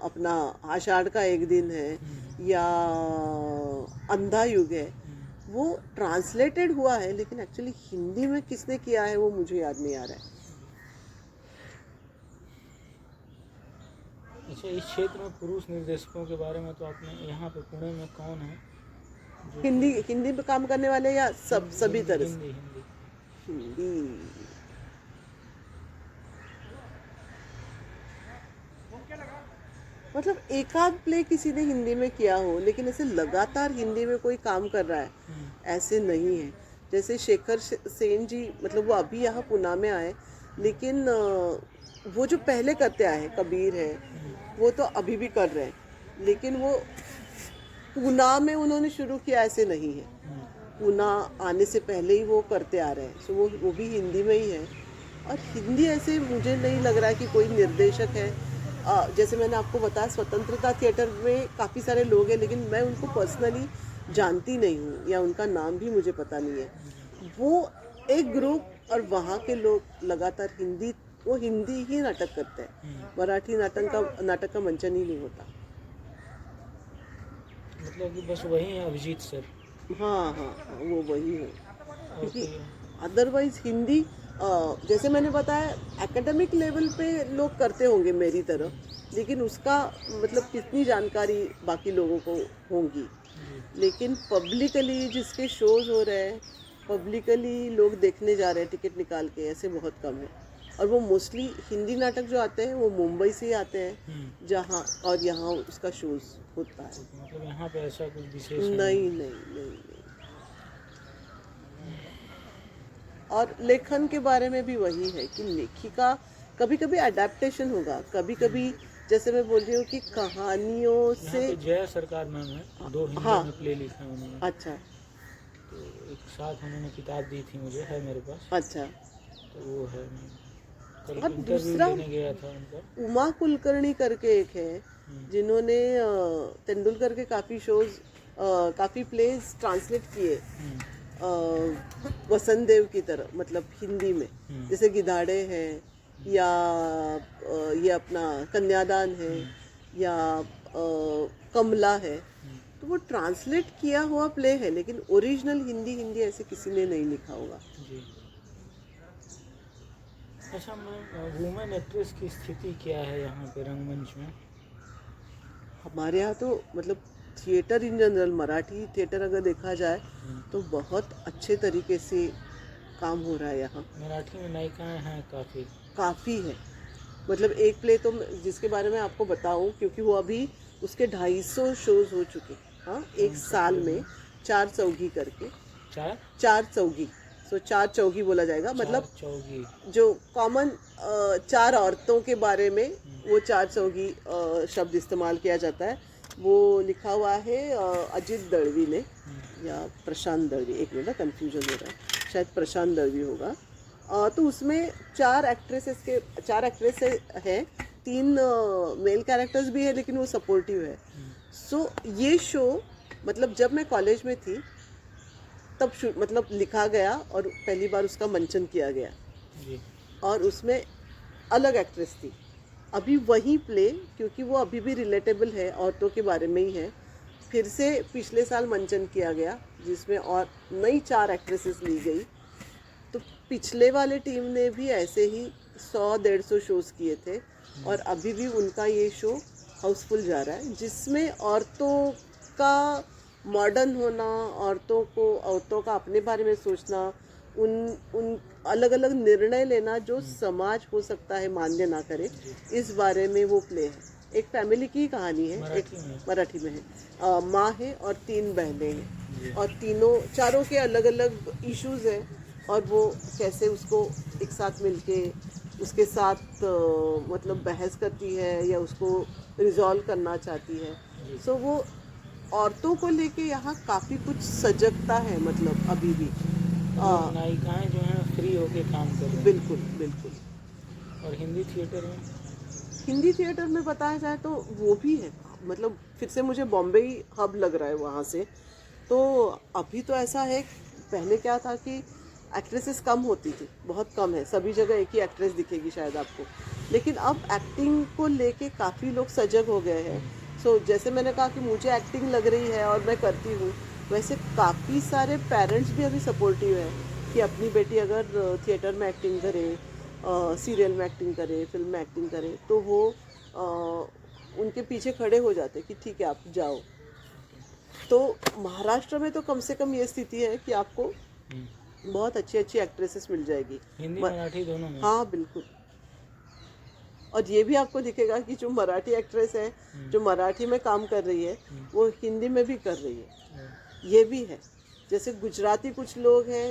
अपना आषाढ़ का एक दिन है, या अंधा युग है, वो ट्रांसलेटेड हुआ है, लेकिन एक्चुअली हिंदी में किसने किया है वो मुझे याद नहीं आ रहा है। अच्छा, इस क्षेत्र में पुरुष निर्देशकों के बारे में तो आपने, यहाँ पे पुणे में कौन है जो हिंदी में काम करने वाले या सभी तरह से? हिंदी हिंदी मतलब एकाध प्ले किसी ने हिंदी में किया हो, लेकिन ऐसे लगातार हिंदी में कोई काम कर रहा है ऐसे नहीं है। जैसे शेखर सेन जी, मतलब वो अभी यहाँ पुणे में आए, लेकिन वो जो पहले करते आए हैं, कबीर है, वो तो अभी भी कर रहे हैं, लेकिन वो पुणे में उन्होंने शुरू किया ऐसे नहीं है, पुणे आने से पहले ही वो करते आ रहे हैं। सो वो भी हिंदी में ही है। और हिंदी ऐसे मुझे नहीं लग रहा है कि कोई निर्देशक है। जैसे मैंने आपको बताया, स्वतंत्रता थिएटर में काफ़ी सारे लोग हैं, लेकिन मैं उनको पर्सनली जानती नहीं हूँ या उनका नाम भी मुझे पता नहीं है। वो एक ग्रुप, और वहाँ के लोग लगातार वो हिंदी ही नाटक करते हैं, मराठी नाटक का मंचन ही नहीं होता। मतलब कि बस वही है अभिजीत सर। हाँ हाँ हाँ, वो वही है, और क्योंकि कोई अदरवाइज हिंदी जैसे मैंने बताया एकेडमिक लेवल पे लोग करते होंगे मेरी तरह, लेकिन उसका मतलब कितनी जानकारी बाकी लोगों को होंगी। लेकिन पब्लिकली जिसके शोज हो रहे हैं, पब्लिकली लोग देखने जा रहे हैं टिकट निकाल के, ऐसे बहुत कम है। और वो मोस्टली हिंदी नाटक जो आते हैं वो मुंबई से ही आते हैं, जहाँ और यहाँ उसका शोज होता है। मतलब यहाँ पे ऐसा कुछ विशेष नहीं नहीं नहीं नहीं। और लेखन के बारे में भी वही है कि लेखिका, कभी कभी अडेप्टेशन होगा, कभी कभी जैसे मैं बोल रही हूँ कि कहानियों यहाँ से। पे जया सरकार मैम है, 2 हिंदी हाँ। में प्ले लिखा है उन्होंने। अच्छा तो एक साथ उन्होंने किताब दी थी मुझे, है मेरे पास, अच्छा। तो वो है। मैं कल और इंटरव्यू दूसरा लेने गया था उनका। उमा कुलकर्णी करके एक है, जिन्होंने तेंदुलकर के काफ़ी शोज, काफ़ी प्लेज ट्रांसलेट किए वसंत देव की तरह, मतलब हिंदी में, जैसे गिधाड़े है या ये अपना कन्यादान है या कमला है। तो वो ट्रांसलेट किया हुआ प्ले है, लेकिन ओरिजिनल हिंदी ऐसे किसी ने नहीं लिखा होगा। जी। अच्छा मैम, वुमेन एक्ट्रेस की स्थिति क्या है यहाँ पे रंगमंच में? हमारे यहाँ तो मतलब theatre in general, Marathi theatre अगर देखा जाए तो बहुत अच्छे तरीके से काम हो रहा है यहाँ। मराठी में नायिकाएं हैं काफ़ी। काफ़ी है, मतलब एक प्ले तो जिसके बारे में आपको बताऊं, क्योंकि वो अभी उसके 250 शोज हो चुके। हाँ, एक साल में 4 चौगी करके। चार चौगी, सो 4 चौगी बोला जाएगा, मतलब चौगी जो कॉमन 4 औरतों के बारे में वो 4 चौगी शब्द इस्तेमाल किया जाता है। वो लिखा हुआ है अजित दळवी ने या प्रशांत दळवी, एक मिनट कंफ्यूजन हो रहा है, शायद प्रशांत दळवी होगा। तो उसमें 4 एक्ट्रेस हैं, 3 मेल कैरेक्टर्स भी है, लेकिन वो सपोर्टिव है। सो ये शो मतलब जब मैं कॉलेज में थी तब मतलब लिखा गया और पहली बार उसका मंचन किया गया जी। और उसमें अलग एक्ट्रेस थी। अभी वही प्ले, क्योंकि वो अभी भी रिलेटेबल है, औरतों के बारे में ही है, फिर से पिछले साल मंचन किया गया, जिसमें और नई 4 एक्ट्रेसेस ली गई। तो पिछले वाले टीम ने भी ऐसे ही 100-150 शोज़ किए थे और अभी भी उनका ये शो हाउसफुल जा रहा है, जिसमें औरतों का मॉडर्न होना, औरतों का अपने बारे में सोचना, उन अलग अलग निर्णय लेना जो समाज हो सकता है मान्य ना करे, इस बारे में वो प्ले है। एक फैमिली की कहानी है, एक मराठी में है। माँ है और 3 बहनें हैं और चारों के अलग अलग इश्यूज हैं और वो कैसे उसको एक साथ मिलके उसके साथ मतलब बहस करती है या उसको रिजॉल्व करना चाहती है। सो वो औरतों को लेके यहाँ काफ़ी कुछ सजगता है, मतलब अभी भी नायिकाएं जो हैं फ्री होके काम कर रही हैं। बिल्कुल बिल्कुल। और हिंदी थिएटर में बताया जाए तो वो भी है, मतलब फिर से मुझे बॉम्बे ही हब लग रहा है वहाँ से। तो अभी तो ऐसा है, पहले क्या था कि एक्ट्रेसेस कम होती थी, बहुत कम है, सभी जगह एक ही एक्ट्रेस दिखेगी शायद आपको, लेकिन अब एक्टिंग को लेके काफ़ी लोग सजग हो गए हैं। सो जैसे मैंने कहा कि मुझे एक्टिंग लग रही है और मैं करती हूँ, वैसे काफ़ी सारे पेरेंट्स भी अभी सपोर्टिव हैं कि अपनी बेटी अगर थिएटर में एक्टिंग करे, सीरियल में एक्टिंग करे, फिल्म में एक्टिंग करे, तो वो उनके पीछे खड़े हो जाते कि ठीक है आप जाओ। तो महाराष्ट्र में तो कम से कम ये स्थिति है कि आपको बहुत अच्छी अच्छी एक्ट्रेसेस मिल जाएगी, हिंदी मराठी दोनों में। हाँ बिल्कुल। और ये भी आपको दिखेगा कि जो मराठी एक्ट्रेस है जो मराठी में काम कर रही है वो हिंदी में भी कर रही है, ये भी है। जैसे गुजराती कुछ लोग हैं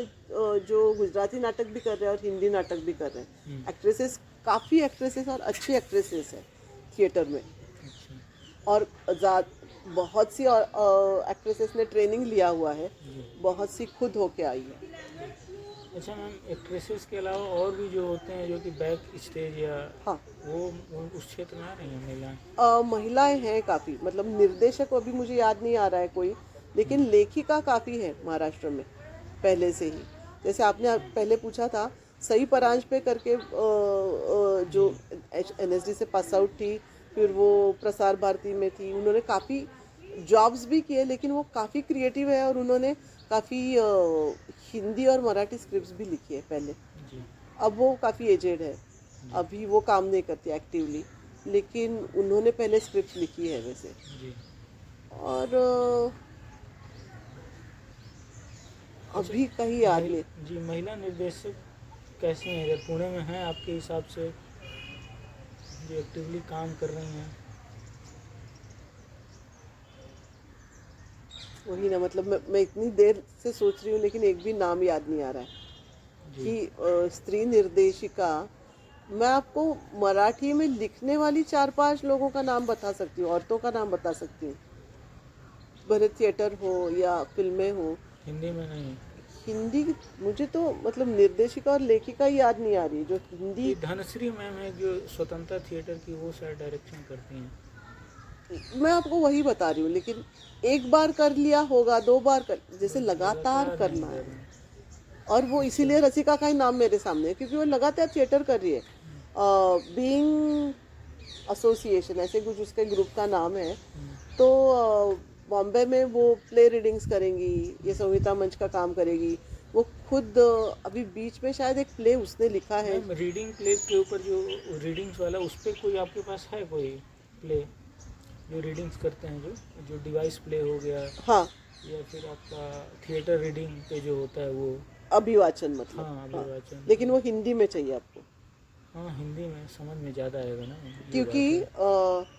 जो गुजराती नाटक भी कर रहे हैं और हिंदी नाटक भी कर रहे हैं। एक्ट्रेसेस, काफ़ी एक्ट्रेसेस और अच्छी एक्ट्रेसेस हैं थिएटर में। और बहुत सी एक्ट्रेसेस ने ट्रेनिंग लिया हुआ है, बहुत सी खुद होके आई है। अच्छा मैम, एक्ट्रेसेस के अलावा और भी जो होते हैं जो कि बैक स्टेज या हाँ, वो उस क्षेत्र में आ रही हैं महिलाएं? महिलाएं हैं काफ़ी, मतलब निर्देशक अभी मुझे याद नहीं आ रहा है कोई, लेकिन लेखिका काफ़ी है महाराष्ट्र में पहले से ही। जैसे आपने पहले पूछा था, सई परांजपे करके जो NSD से पास आउट थी, फिर वो प्रसार भारती में थी, उन्होंने काफ़ी जॉब्स भी किए, लेकिन वो काफ़ी क्रिएटिव है और उन्होंने काफ़ी हिंदी और मराठी स्क्रिप्ट्स भी लिखी है पहले। अब वो काफ़ी एजेड है, अभी वो काम नहीं करती एक्टिवली, लेकिन उन्होंने पहले स्क्रिप्ट लिखी है वैसे। और अभी कहीं याद नहीं जी। महिला निर्देशक कैसी हैं इधर पुणे में हैं आपके हिसाब से, जो एक्टिवली काम कर रही हैं? वही ना, मतलब मैं इतनी देर से सोच रही हूँ लेकिन एक भी नाम याद नहीं आ रहा है कि स्त्री निर्देशिका मैं आपको मराठी में लिखने वाली 4-5 लोगों का नाम बता सकती हूँ, औरतों का नाम बता सकती हूँ, भले थिएटर हो या फिल्में हो। हिंदी में नहीं? हिंदी मुझे तो मतलब निर्देशिका और लेखिका ही याद नहीं आ रही जो हिंदी। ये धनश्री मैम है जो स्वतंत्रता थिएटर की, वो शायद डायरेक्शन करती हैं। मैं आपको वही बता रही हूँ, लेकिन एक बार कर लिया होगा, 2 बार कर, जैसे लगातार नहीं करना कर है। रहे हैं। और वो इसीलिए रसिका का ही नाम मेरे सामने है, क्योंकि वो लगातार थिएटर कर रही है। बीइंग एसोसिएशन ऐसे कुछ उसके ग्रुप का नाम है। तो बॉम्बे में वो प्ले रीडिंग्स करेंगी, ये संहिता मंच का काम करेगी। वो खुद अभी बीच में शायद एक प्ले उसने लिखा है। मैम रीडिंग प्ले के ऊपर जो रीडिंग्स वाला, उस पर कोई आपके पास है कोई प्ले जो रीडिंग्स करते हैं, जो डिवाइस प्ले हो गया, हाँ, या फिर आपका थिएटर रीडिंग पे जो होता है वो? अभिवाचन मतलब। हाँ, अभिवाचन। लेकिन वो हिंदी में चाहिए आपको, हाँ, हिंदी में समझ में ज़्यादा आएगा ना, ये क्योंकि बात है।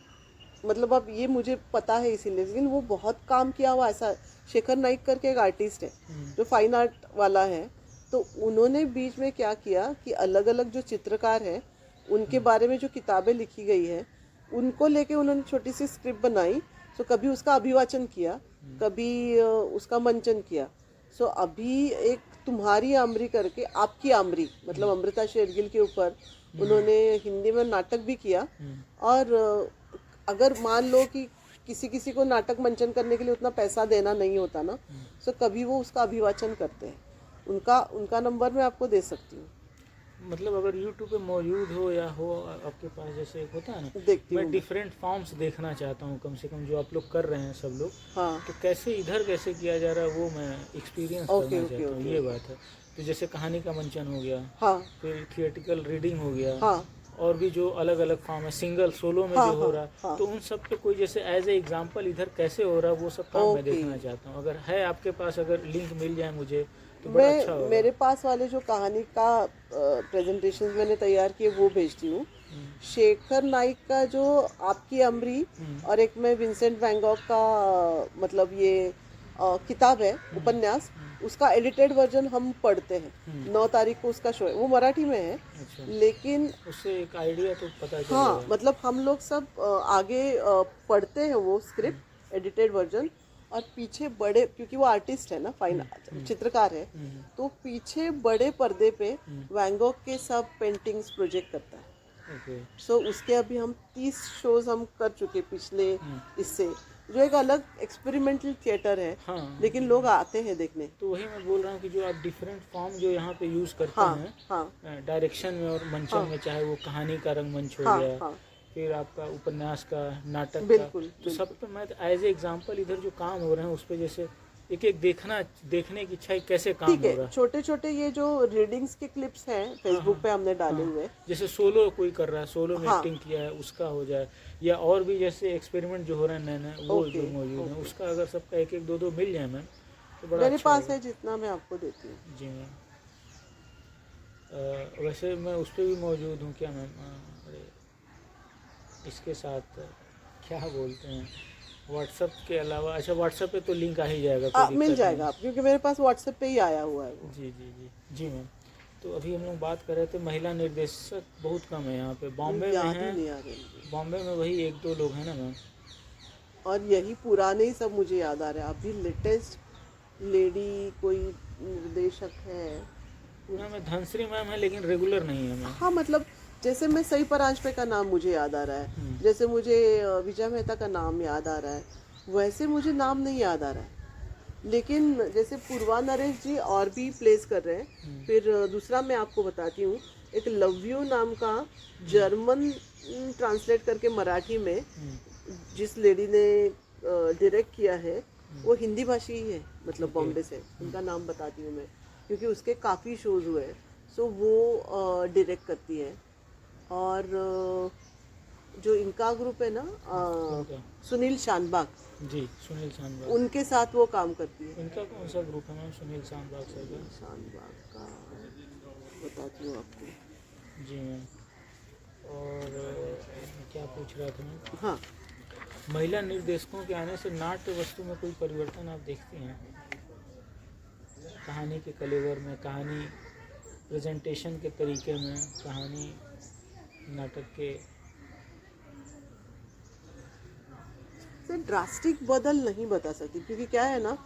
मतलब अब ये मुझे पता है इसीलिए, लेकिन वो बहुत काम किया हुआ ऐसा। शेखर नाइक करके एक आर्टिस्ट है जो फाइन आर्ट वाला है। तो उन्होंने बीच में क्या किया कि अलग अलग जो चित्रकार हैं उनके बारे में जो किताबें लिखी गई है उनको लेके उन्होंने छोटी सी स्क्रिप्ट बनाई। तो कभी उसका अभिवाचन किया, कभी उसका मंचन किया। सो अभी एक तुम्हारी आमरी करके, आपकी आमरी मतलब अमृता शेरगिल के ऊपर उन्होंने हिंदी में नाटक भी किया। और अगर मान लो कि किसी किसी को नाटक मंचन करने के लिए उतना पैसा देना नहीं होता ना, तो कभी वो उसका अभिवाचन करते हैं। उनका नंबर मैं आपको दे सकती हूँ। मतलब अगर यूट्यूब पे मौजूद हो या हो आपके पास, जैसे एक होता है ना, देखती मैं हूँ। डिफरेंट फॉर्म्स देखना चाहता हूँ कम से कम, जो आप लोग कर रहे हैं सब लोग। हाँ, तो कैसे इधर कैसे किया जा रहा है वो मैं एक्सपीरियंस ओके करना ओके चाहता हूँ, ओके ये ओके। बात है। तो जैसे कहानी का मंचन हो गया, हाँ फिर थिएटिकल रीडिंग हो गया, हाँ और भी जो अलग अलग फॉर्म है, सिंगल सोलो में हाँ जो हो हाँ रहा है, हाँ, तो उन सब पे कोई जैसे एज ए एग्जांपल इधर कैसे हो रहा है वो सब काम मैं ओके। देखना चाहता हूँ। अगर है आपके पास, अगर लिंक मिल जाए मुझे तो बड़ा अच्छा मैं होगा। मेरे पास वाले जो कहानी का प्रेजेंटेशन मैंने तैयार किए वो भेजती हूँ। शेखर नाइक का जो आपकी अमरी, और एक में विंसेंट वैन गॉग का मतलब ये किताब है, उपन्यास, उसका एडिटेड वर्जन हम पढ़ते हैं। 9 तारीख को उसका शो है, वो मराठी में है। अच्छा, लेकिन उससे एक आइडिया तो पता हाँ, चलेगा। मतलब हम लोग सब आगे पढ़ते हैं वो स्क्रिप्ट एडिटेड वर्जन। और पीछे बड़े, क्योंकि वो आर्टिस्ट है ना, फाइन चित्रकार है, तो पीछे बड़े पर्दे पे वैन गॉग के सब पेंटिंग्स प्रोजेक्ट करता है। ओके। सो उसके अभी हम 30 शोज हम कर चुके पिछले इससे, जो एक अलग एक्सपेरिमेंटल थिएटर है। हाँ, लेकिन लोग आते हैं देखने। तो वही मैं बोल रहा हूँ कि जो आप डिफरेंट फॉर्म जो यहाँ पे यूज़ करते हाँ हैं, हाँ डायरेक्शन में और मंचन हाँ में, चाहे वो कहानी का रंगमंच हो हाँ गया, हाँ, फिर आपका उपन्यास का, नाटक का, बिल्कुल तो सब बिल्कुल। पे मैं एज ए एग्जांपल इधर जो काम हो रहे हैं उस पे जैसे एक एक देखने की इच्छा है कैसे काम ठीक हो है, रहा है। छोटे छोटे ये जो रीडिंग्स के क्लिप्स हैं फेसबुक पे हमने डाले हाँ, हुए हैं। जैसे सोलो कोई कर रहा है, सोलो में हाँ, एक्टिंग किया है उसका हो जाए, या और भी जैसे एक्सपेरिमेंट जो हो रहे हैं नए नए वो ओके जो मौजूद हैं, ओके। उसका अगर सबका एक एक दो दो मिल जाए मैम तो बड़ा मेरे अच्छा पास होगा। है जितना, मैं आपको देती हूँ। जी मैम। वैसे मैं उस पर भी मौजूद हूँ क्या मैम? अरे इसके साथ क्या बोलते हैं, व्हाट्सएप के अलावा? अच्छा, व्हाट्सएप पे तो लिंक आ ही जाएगा, कोई मिल दिक्कत नहीं। जाएगा आप, क्योंकि मेरे पास व्हाट्सएप पे ही आया हुआ है वो। जी जी जी जी मैम। तो अभी हम लोग बात कर रहे थे, महिला निर्देशक बहुत कम है यहाँ पे, बॉम्बे में याद ही हैं। नहीं आ रही मुझे। बॉम्बे में वही एक दो लोग हैं ना मैम? और यही पुराने ही सब मुझे याद आ रहे हैं। अभी लेटेस्ट लेडी कोई निर्देशक है? पूना में धनश्री मैम है, लेकिन रेगुलर नहीं है मैम। हाँ, मतलब जैसे मैं सई परांजपे का नाम मुझे याद आ रहा है, जैसे मुझे विजय मेहता का नाम याद आ रहा है, वैसे मुझे नाम नहीं याद आ रहा है। लेकिन जैसे पूर्वा नरेश जी और भी प्लेस कर रहे हैं। फिर दूसरा मैं आपको बताती हूँ, एक लव यू नाम का जर्मन ट्रांसलेट करके मराठी में जिस लेडी ने डायरेक्ट किया है, वो हिंदी भाषी ही है, मतलब बॉम्बे से। उनका नाम बताती हूँ मैं, क्योंकि उसके काफ़ी शोज हुए हैं। सो वो डायरेक्ट करती है। और जो इनका ग्रुप है ना, उनका सुनील शानबाग, जी, सुनील शानबाग। उनके साथ वो काम करती है। इनका कौन सा ग्रुप है मैम, सुनील शानबाग सर का? शानबाग का बताती हूँ आपको। जी मैम। और क्या पूछ रहा था मैं? हाँ, महिला निर्देशकों के आने से नाट्य वस्तु में कोई परिवर्तन आप देखती हैं? कहानी के कलेवर में, कहानी प्रेजेंटेशन के तरीके में, कहानी नाटक के? से ड्रास्टिक बदल नहीं बता सकती, क्योंकि क्या है ना,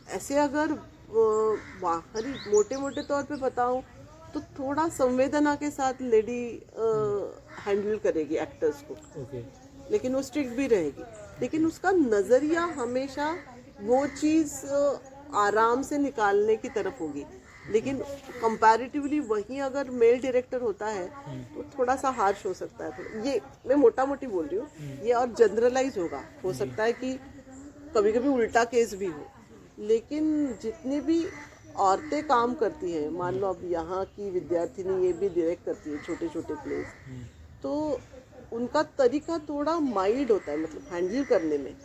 ऐसे अगर बाहरी मोटे मोटे तौर पे बताऊं तो थोड़ा संवेदना के साथ लेडी हैंडल करेगी एक्टर्स को, ओके। लेकिन वो स्ट्रिक्ट भी रहेगी, लेकिन उसका नज़रिया हमेशा वो चीज़ आराम से निकालने की तरफ होगी। लेकिन कंपैरेटिवली वही अगर मेल डायरेक्टर होता है तो थोड़ा सा हार्श हो सकता है। ये मैं मोटा मोटी बोल रही हूँ, ये और जनरलाइज होगा, हो सकता है कि कभी कभी उल्टा केस भी हो। लेकिन जितनी भी औरतें काम करती हैं, मान लो अब यहाँ की विद्यार्थिनी ये भी डायरेक्ट करती है छोटे छोटे प्लेस, तो उनका तरीका थोड़ा माइल्ड होता है, मतलब हैंडल करने में।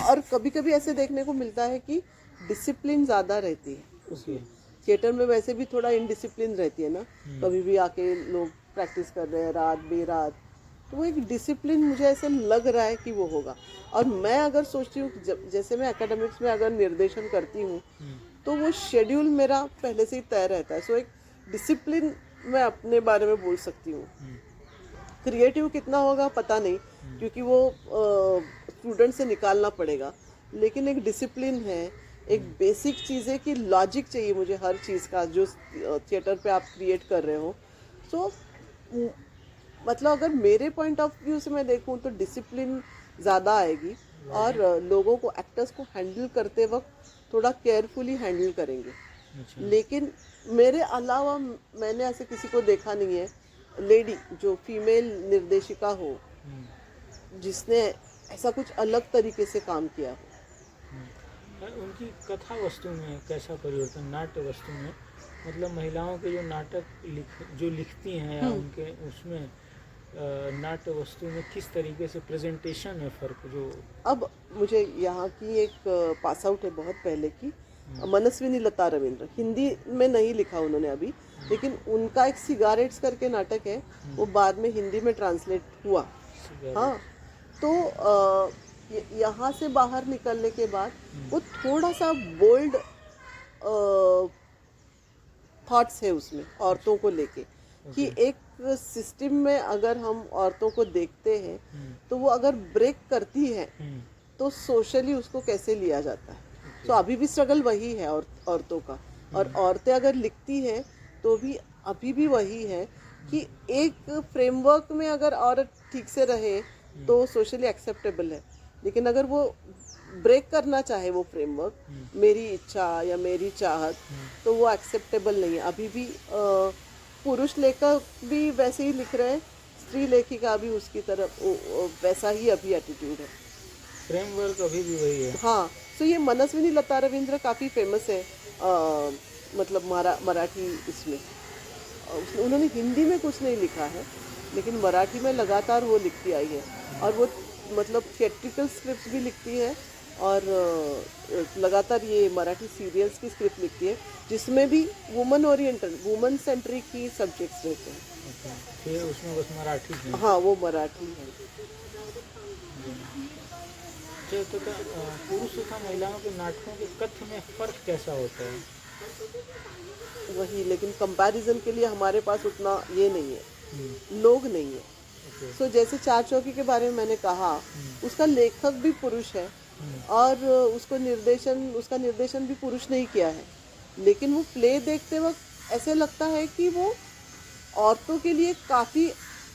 और कभी कभी ऐसे देखने को मिलता है कि डिसिप्लिन ज़्यादा रहती है उसमें। थिएटर में वैसे भी थोड़ा इनडिसिप्लिन रहती है ना, कभी भी आके लोग प्रैक्टिस कर रहे हैं रात बेरात, तो वो एक डिसिप्लिन मुझे ऐसा लग रहा है कि वो होगा। और मैं अगर सोचती हूँ जैसे मैं एकेडमिक्स में अगर निर्देशन करती हूँ तो वो शेड्यूल मेरा पहले से ही तय रहता है। सो एक डिसिप्लिन मैं अपने बारे में बोल सकती हूँ। क्रिएटिव कितना होगा पता नहीं, क्योंकि वो स्टूडेंट से निकालना पड़ेगा, लेकिन एक डिसिप्लिन है, एक बेसिक चीज़ है कि लॉजिक चाहिए मुझे हर चीज़ का जो थिएटर पे आप क्रिएट कर रहे हो। सो मतलब अगर मेरे पॉइंट ऑफ व्यू से मैं देखूं तो डिसिप्लिन ज़्यादा आएगी, और लोगों को, एक्टर्स को हैंडल करते वक्त थोड़ा केयरफुली हैंडल करेंगे। लेकिन मेरे अलावा मैंने ऐसे किसी को देखा नहीं है, लेडी जो फीमेल निर्देशिका हो, जिसने ऐसा कुछ अलग तरीके से काम किया हो। उनकी कथा वस्तु में कैसा परिवर्तन, नाट्य वस्तु में, मतलब महिलाओं के जो नाटक जो लिखती हैं या उनके उसमें नाट्य वस्तु में किस तरीके से प्रेजेंटेशन है फ़र्क जो? अब मुझे यहाँ की एक पास आउट है बहुत पहले की, मनस्विनी लता रविंद्र, हिंदी में नहीं लिखा उन्होंने अभी, लेकिन उनका एक सिगारेट्स करके नाटक है, वो बाद में हिंदी में ट्रांसलेट हुआ। हाँ, तो यहाँ से बाहर निकलने के बाद वो थोड़ा सा बोल्ड थॉट्स है उसमें औरतों को लेके, कि एक सिस्टम में अगर हम औरतों को देखते हैं तो वो अगर ब्रेक करती है तो सोशली उसको कैसे लिया जाता है। तो अभी भी स्ट्रगल वही है औरतों का, और औरतें अगर लिखती हैं तो भी अभी भी वही है कि एक फ्रेमवर्क में अगर औरत ठीक से रहे तो सोशली एक्सेप्टेबल है, लेकिन अगर वो ब्रेक करना चाहे वो फ्रेमवर्क, मेरी इच्छा या मेरी चाहत, तो वो एक्सेप्टेबल नहीं है। अभी भी पुरुष लेखक भी वैसे ही लिख रहे हैं, स्त्री लेखिका भी उसकी तरफ वैसा ही अभी एटीट्यूड है, फ्रेमवर्क अभी भी वही है। हाँ, तो ये मनस्विनी लता रविंद्र काफ़ी फेमस है, मतलब मराठी इसमें। उन्होंने हिंदी में कुछ नहीं लिखा है, लेकिन मराठी में लगातार वो लिखती आई है, और वो मतलब थिएट्रिकल स्क्रिप्ट भी लिखती है, और लगातार ये मराठी सीरियल्स की स्क्रिप्ट लिखती है, जिसमें भी वुमन ओरिएंटेड, वुमन सेंट्रिक ही सब्जेक्ट्स रहते हैं। फिर उसमें बस मराठी है। हाँ, वो मराठी है। तो पुरुष तथा महिलाओं के नाटकों के कथ्य में फ़र्क कैसा होता है? वही, लेकिन कंपैरिजन के लिए हमारे पास उतना ये नहीं है, लोग नहीं है। सो जैसे चार चौकी के बारे में मैंने कहा, उसका लेखक भी पुरुष है, और उसका निर्देशन भी पुरुष ने ही किया है, लेकिन वो प्ले देखते वक्त ऐसे लगता है कि वो औरतों के लिए काफ़ी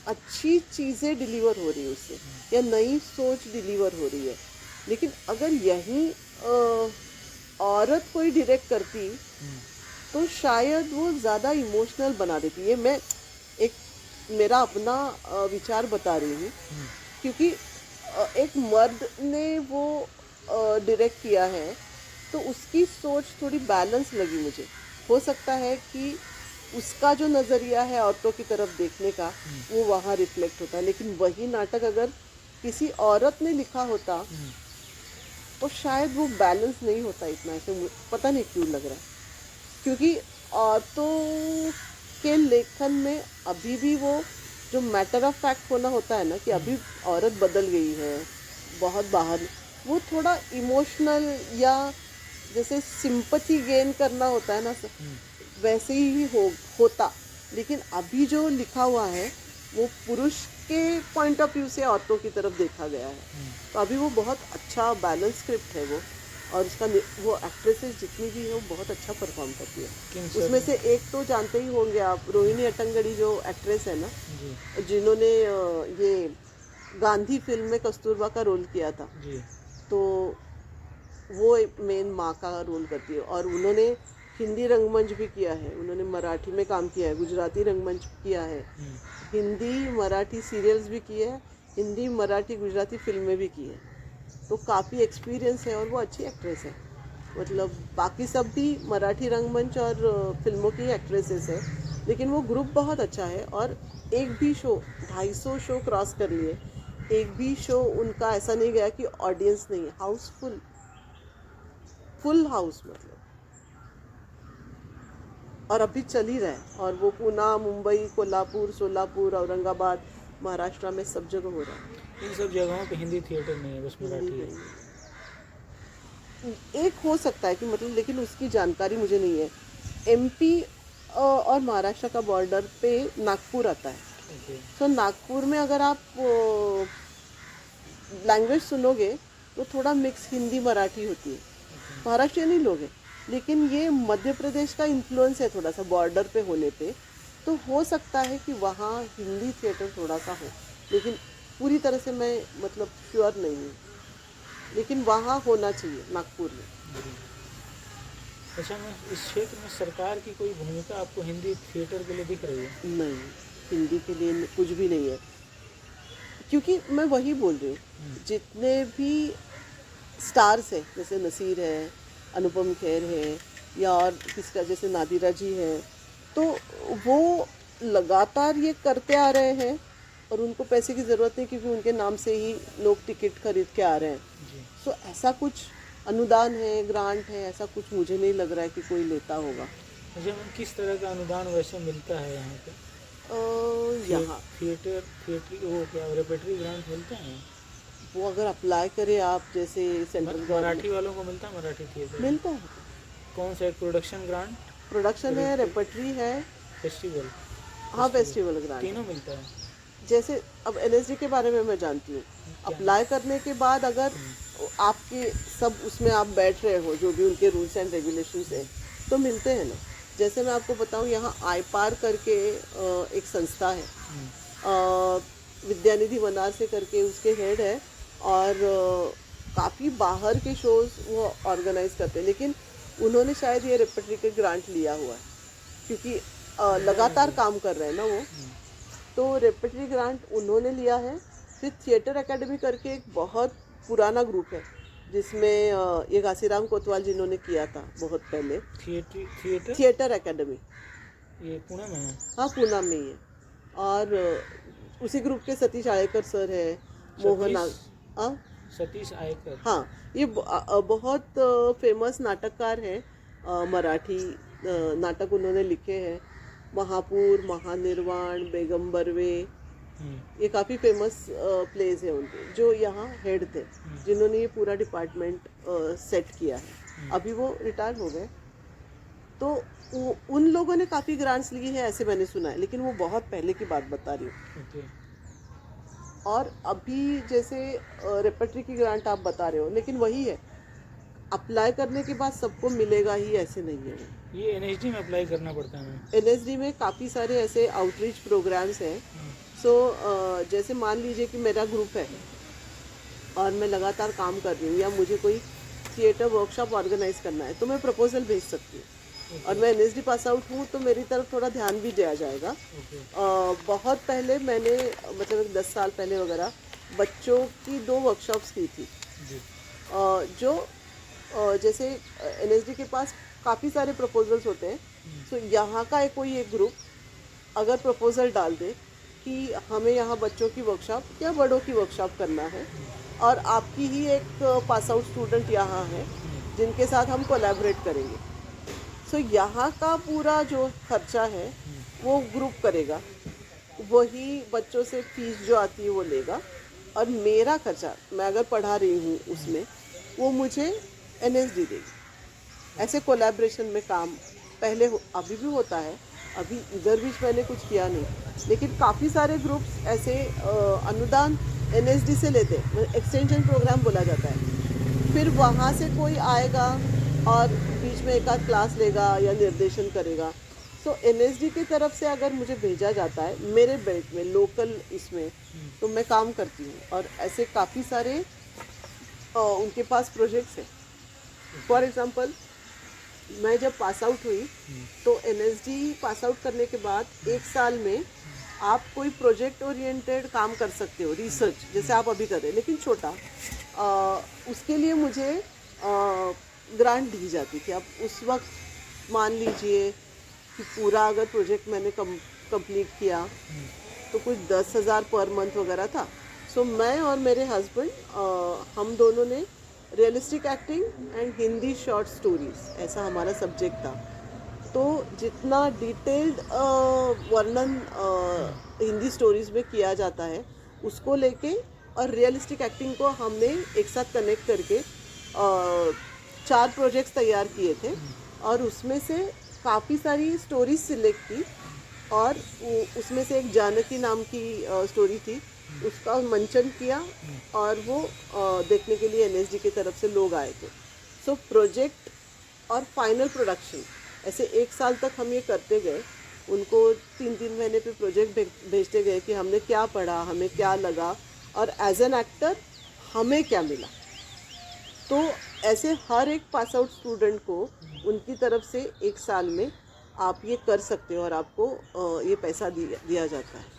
अच्छी चीज़ें डिलीवर हो रही है उससे, या नई सोच डिलीवर हो रही है। लेकिन अगर यही औरत कोई डायरेक्ट करती तो शायद वो ज़्यादा इमोशनल बना देती है। मैं मेरा अपना विचार बता रही हूँ, क्योंकि एक मर्द ने वो डायरेक्ट किया है तो उसकी सोच थोड़ी बैलेंस लगी मुझे। हो सकता है कि उसका जो नज़रिया है औरतों की तरफ देखने का वो वहाँ रिफ्लेक्ट होता है, लेकिन वही नाटक अगर किसी औरत ने लिखा होता तो शायद वो बैलेंस नहीं होता इतना। ऐसे पता नहीं क्यों लग रहा है, क्योंकि औरतों के लेखन में अभी भी वो जो मैटर ऑफ फैक्ट होना होता है ना, कि अभी औरत बदल गई है बहुत बाहर, वो थोड़ा इमोशनल या जैसे सिंपैथी गेन करना होता है ना, वैसे ही होता लेकिन अभी जो लिखा हुआ है वो पुरुष के पॉइंट ऑफ व्यू से औरतों की तरफ देखा गया है। तो अभी वो बहुत अच्छा बैलेंस स्क्रिप्ट है वो, और उसका वो एक्ट्रेसेस जितनी भी है वो बहुत अच्छा परफॉर्म करती है। उसमें से एक तो जानते ही होंगे आप, रोहिणी अट्टंगड़ी जो एक्ट्रेस है ना, जिन्होंने ये गांधी फिल्म में कस्तूरबा का रोल किया था, तो वो मेन माँ का रोल करती है। और उन्होंने हिंदी रंगमंच भी किया है, उन्होंने मराठी में काम किया है, गुजराती रंगमंच किया है, हिंदी मराठी सीरियल्स भी किए हैं, हिंदी मराठी गुजराती फिल्में भी की है। तो काफ़ी एक्सपीरियंस है और वो अच्छी एक्ट्रेस है। मतलब बाकी सब भी मराठी रंगमंच और फिल्मों की एक्ट्रेसेस है, लेकिन वो ग्रुप बहुत अच्छा है। और एक भी शो 250 शो क्रॉस कर लिए, एक भी शो उनका ऐसा नहीं गया कि ऑडियंस नहीं है, हाउसफुल, फुल हाउस मतलब। और अभी चल ही रहा है, और वो पुणे, मुंबई, कोल्हापुर, सोलापुर, औरंगाबाद, महाराष्ट्र में सब जगह हो रहा है। इन सब जगहों पे हिंदी थिएटर नहीं है, बस मराठी है। एक हो सकता है कि मतलब, लेकिन उसकी जानकारी मुझे नहीं है। एमपी और महाराष्ट्र का बॉर्डर पे नागपुर आता है। तो नागपुर में अगर आप लैंग्वेज सुनोगे तो थोड़ा मिक्स हिंदी मराठी होती है, महाराष्ट्रियन लोग हैं, लेकिन ये मध्य प्रदेश का इन्फ्लुएंस है थोड़ा सा बॉर्डर पे होने पे। तो हो सकता है कि वहाँ हिंदी थिएटर थोड़ा सा हो, लेकिन पूरी तरह से मैं मतलब श्योर नहीं हूँ, लेकिन वहाँ होना चाहिए नागपुर में। अच्छा मैं इस क्षेत्र में सरकार की कोई भूमिका आपको हिंदी थिएटर के लिए दिख रही है? नहीं, हिंदी के लिए कुछ भी नहीं है, क्योंकि मैं वही बोल रही हूँ, जितने भी स्टार्स हैं, जैसे नसीर है, अनुपम खेर है, या और किसका जैसे नादिरा जी है, तो वो लगातार ये करते आ रहे हैं और उनको पैसे की ज़रूरत नहीं, क्योंकि उनके नाम से ही लोग टिकट खरीद के आ रहे हैं। सो ऐसा कुछ अनुदान है, ग्रांट है, ऐसा कुछ मुझे नहीं लग रहा है कि कोई लेता होगा। मुझे किस तरह का अनुदान वैसे मिलता है यहाँ पे? यहाँ थिएटर वो क्या रेपेटरी ग्रांट मिलते हैं? वो अगर अप्लाई करें आप, जैसे सेंट्रल मराठी वालों को मिलता है, मराठी थिएटर मिलता है। कौन सा? प्रोडक्शन ग्रांट, प्रोडक्शन है, रेपेटरी है, फेस्टिवल। हाँ फेस्टिवल ग्रांट तीनों मिलता है। जैसे अब एनएसडी के बारे में मैं जानती हूँ, अप्लाई करने के बाद अगर आपके सब उसमें आप बैठ रहे हो, जो भी उनके रूल्स एंड रेगुलेशंस हैं, तो मिलते हैं ना। जैसे मैं आपको बताऊँ, यहाँ आईपार करके एक संस्था है, विद्यानिधि वनार से करके उसके हेड है, और काफ़ी बाहर के शोज़ वो ऑर्गेनाइज करते हैं, लेकिन उन्होंने शायद ये रेपेटरी के ग्रांट लिया हुआ है, क्योंकि लगातार काम कर रहे हैं ना वो, तो रेपेटरी ग्रांट उन्होंने लिया है। फिर थिएटर एकेडमी करके एक बहुत पुराना ग्रुप है, जिसमें ये घासीराम कोतवाल जिन्होंने किया था बहुत पहले। थिएटर एकेडमी ये पुणे में है? हाँ, पुणे में ही है। और उसी ग्रुप के सतीश आयकर सर है, मोहन सतीश आयकर, हाँ, ये बहुत फेमस नाटककार हैं, मराठी नाटक उन्होंने लिखे हैं, महापुर, महानिर्वाण, बेगम बरवे, ये काफ़ी फेमस प्लेस है उनके, जो यहाँ हेड थे, जिन्होंने ये पूरा डिपार्टमेंट सेट किया है। अभी वो रिटायर हो गए, तो उन लोगों ने काफ़ी ग्रांट्स ली है, ऐसे मैंने सुना है, लेकिन वो बहुत पहले की बात बता रही हूँ। और अभी जैसे रेपेटरी की ग्रांट आप बता रहे हो, लेकिन वही है, अप्लाई करने के बाद सबको मिलेगा ही, ऐसे नहीं है। ये एनएसडी में अप्लाई करना पड़ता है? एनएसडी में काफ़ी सारे ऐसे आउटरीच प्रोग्राम्स हैं। सो जैसे मान लीजिए कि मेरा ग्रुप है और मैं लगातार काम कर रही हूँ, या मुझे कोई थिएटर वर्कशॉप ऑर्गेनाइज करना है, तो मैं प्रपोजल भेज सकती हूँ, और मैं एनएसडी पास आउट हूँ, तो मेरी तरफ थोड़ा ध्यान भी दिया जाएगा। बहुत पहले मैंने मतलब 10 साल पहले वगैरह बच्चों की 2 वर्कशॉप्स की थी, जो जैसे एनएसडी के पास काफ़ी सारे प्रपोजल्स होते हैं, तो यहाँ का कोई एक ग्रुप अगर प्रपोजल डाल दे कि हमें यहाँ बच्चों की वर्कशॉप या बड़ों की वर्कशॉप करना है, और आपकी ही एक पास आउट स्टूडेंट यहाँ है जिनके साथ हम कोलैबोरेट करेंगे, तो यहाँ का पूरा जो खर्चा है वो ग्रुप करेगा, वही बच्चों से फीस जो आती है वो लेगा, और मेरा खर्चा मैं अगर पढ़ा रही हूँ उसमें वो मुझे एनएसडी देगी। ऐसे कोलैबोरेशन में काम पहले अभी भी होता है, अभी इधर भी मैंने कुछ किया नहीं, लेकिन काफ़ी सारे ग्रुप्स ऐसे अनुदान NSD से लेते हैं, एक्सटेंशन प्रोग्राम बोला जाता है। फिर वहाँ से कोई आएगा और बीच में एक आध क्लास लेगा या निर्देशन करेगा। सो NSD की तरफ से अगर मुझे भेजा जाता है मेरे बेल्ट में लोकल इसमें, तो मैं काम करती हूँ। और ऐसे काफ़ी सारे उनके पास प्रोजेक्ट्स हैं। फॉर एग्ज़ाम्पल, मैं जब पास आउट हुई तो NSD पास आउट करने के बाद 1 साल में आप कोई प्रोजेक्ट ओरिएंटेड काम कर सकते हो, रिसर्च जैसे आप अभी कर रहे हैं, लेकिन छोटा। उसके लिए मुझे ग्रांट दी जाती थी। अब उस वक्त मान लीजिए कि पूरा अगर प्रोजेक्ट मैंने कंप्लीट किया तो कुछ 10,000 पर मंथ वगैरह था। सो मैं और मेरे हस्बैंड हम दोनों ने realistic acting and Hindi short stories, ऐसा हमारा सब्जेक्ट था। तो जितना डिटेल्ड वर्णन हिंदी स्टोरीज में किया जाता है उसको लेके और रियलिस्टिक एक्टिंग को हमने एक साथ कनेक्ट करके 4 प्रोजेक्ट्स तैयार किए थे। और उसमें से काफ़ी सारी स्टोरीज सिलेक्ट की और उसमें से एक जानकी नाम की स्टोरी थी, उसका मंचन किया और वो देखने के लिए NSD की तरफ से लोग आए थे। सो प्रोजेक्ट और फाइनल प्रोडक्शन ऐसे 1 साल तक हम ये करते गए। उनको 3-3 महीने पे प्रोजेक्ट भेजते गए कि हमने क्या पढ़ा, हमें क्या लगा और एज एन एक्टर हमें क्या मिला। तो ऐसे हर एक पास आउट स्टूडेंट को उनकी तरफ से 1 साल में आप ये कर सकते हो और आपको ये पैसा दिया जाता है।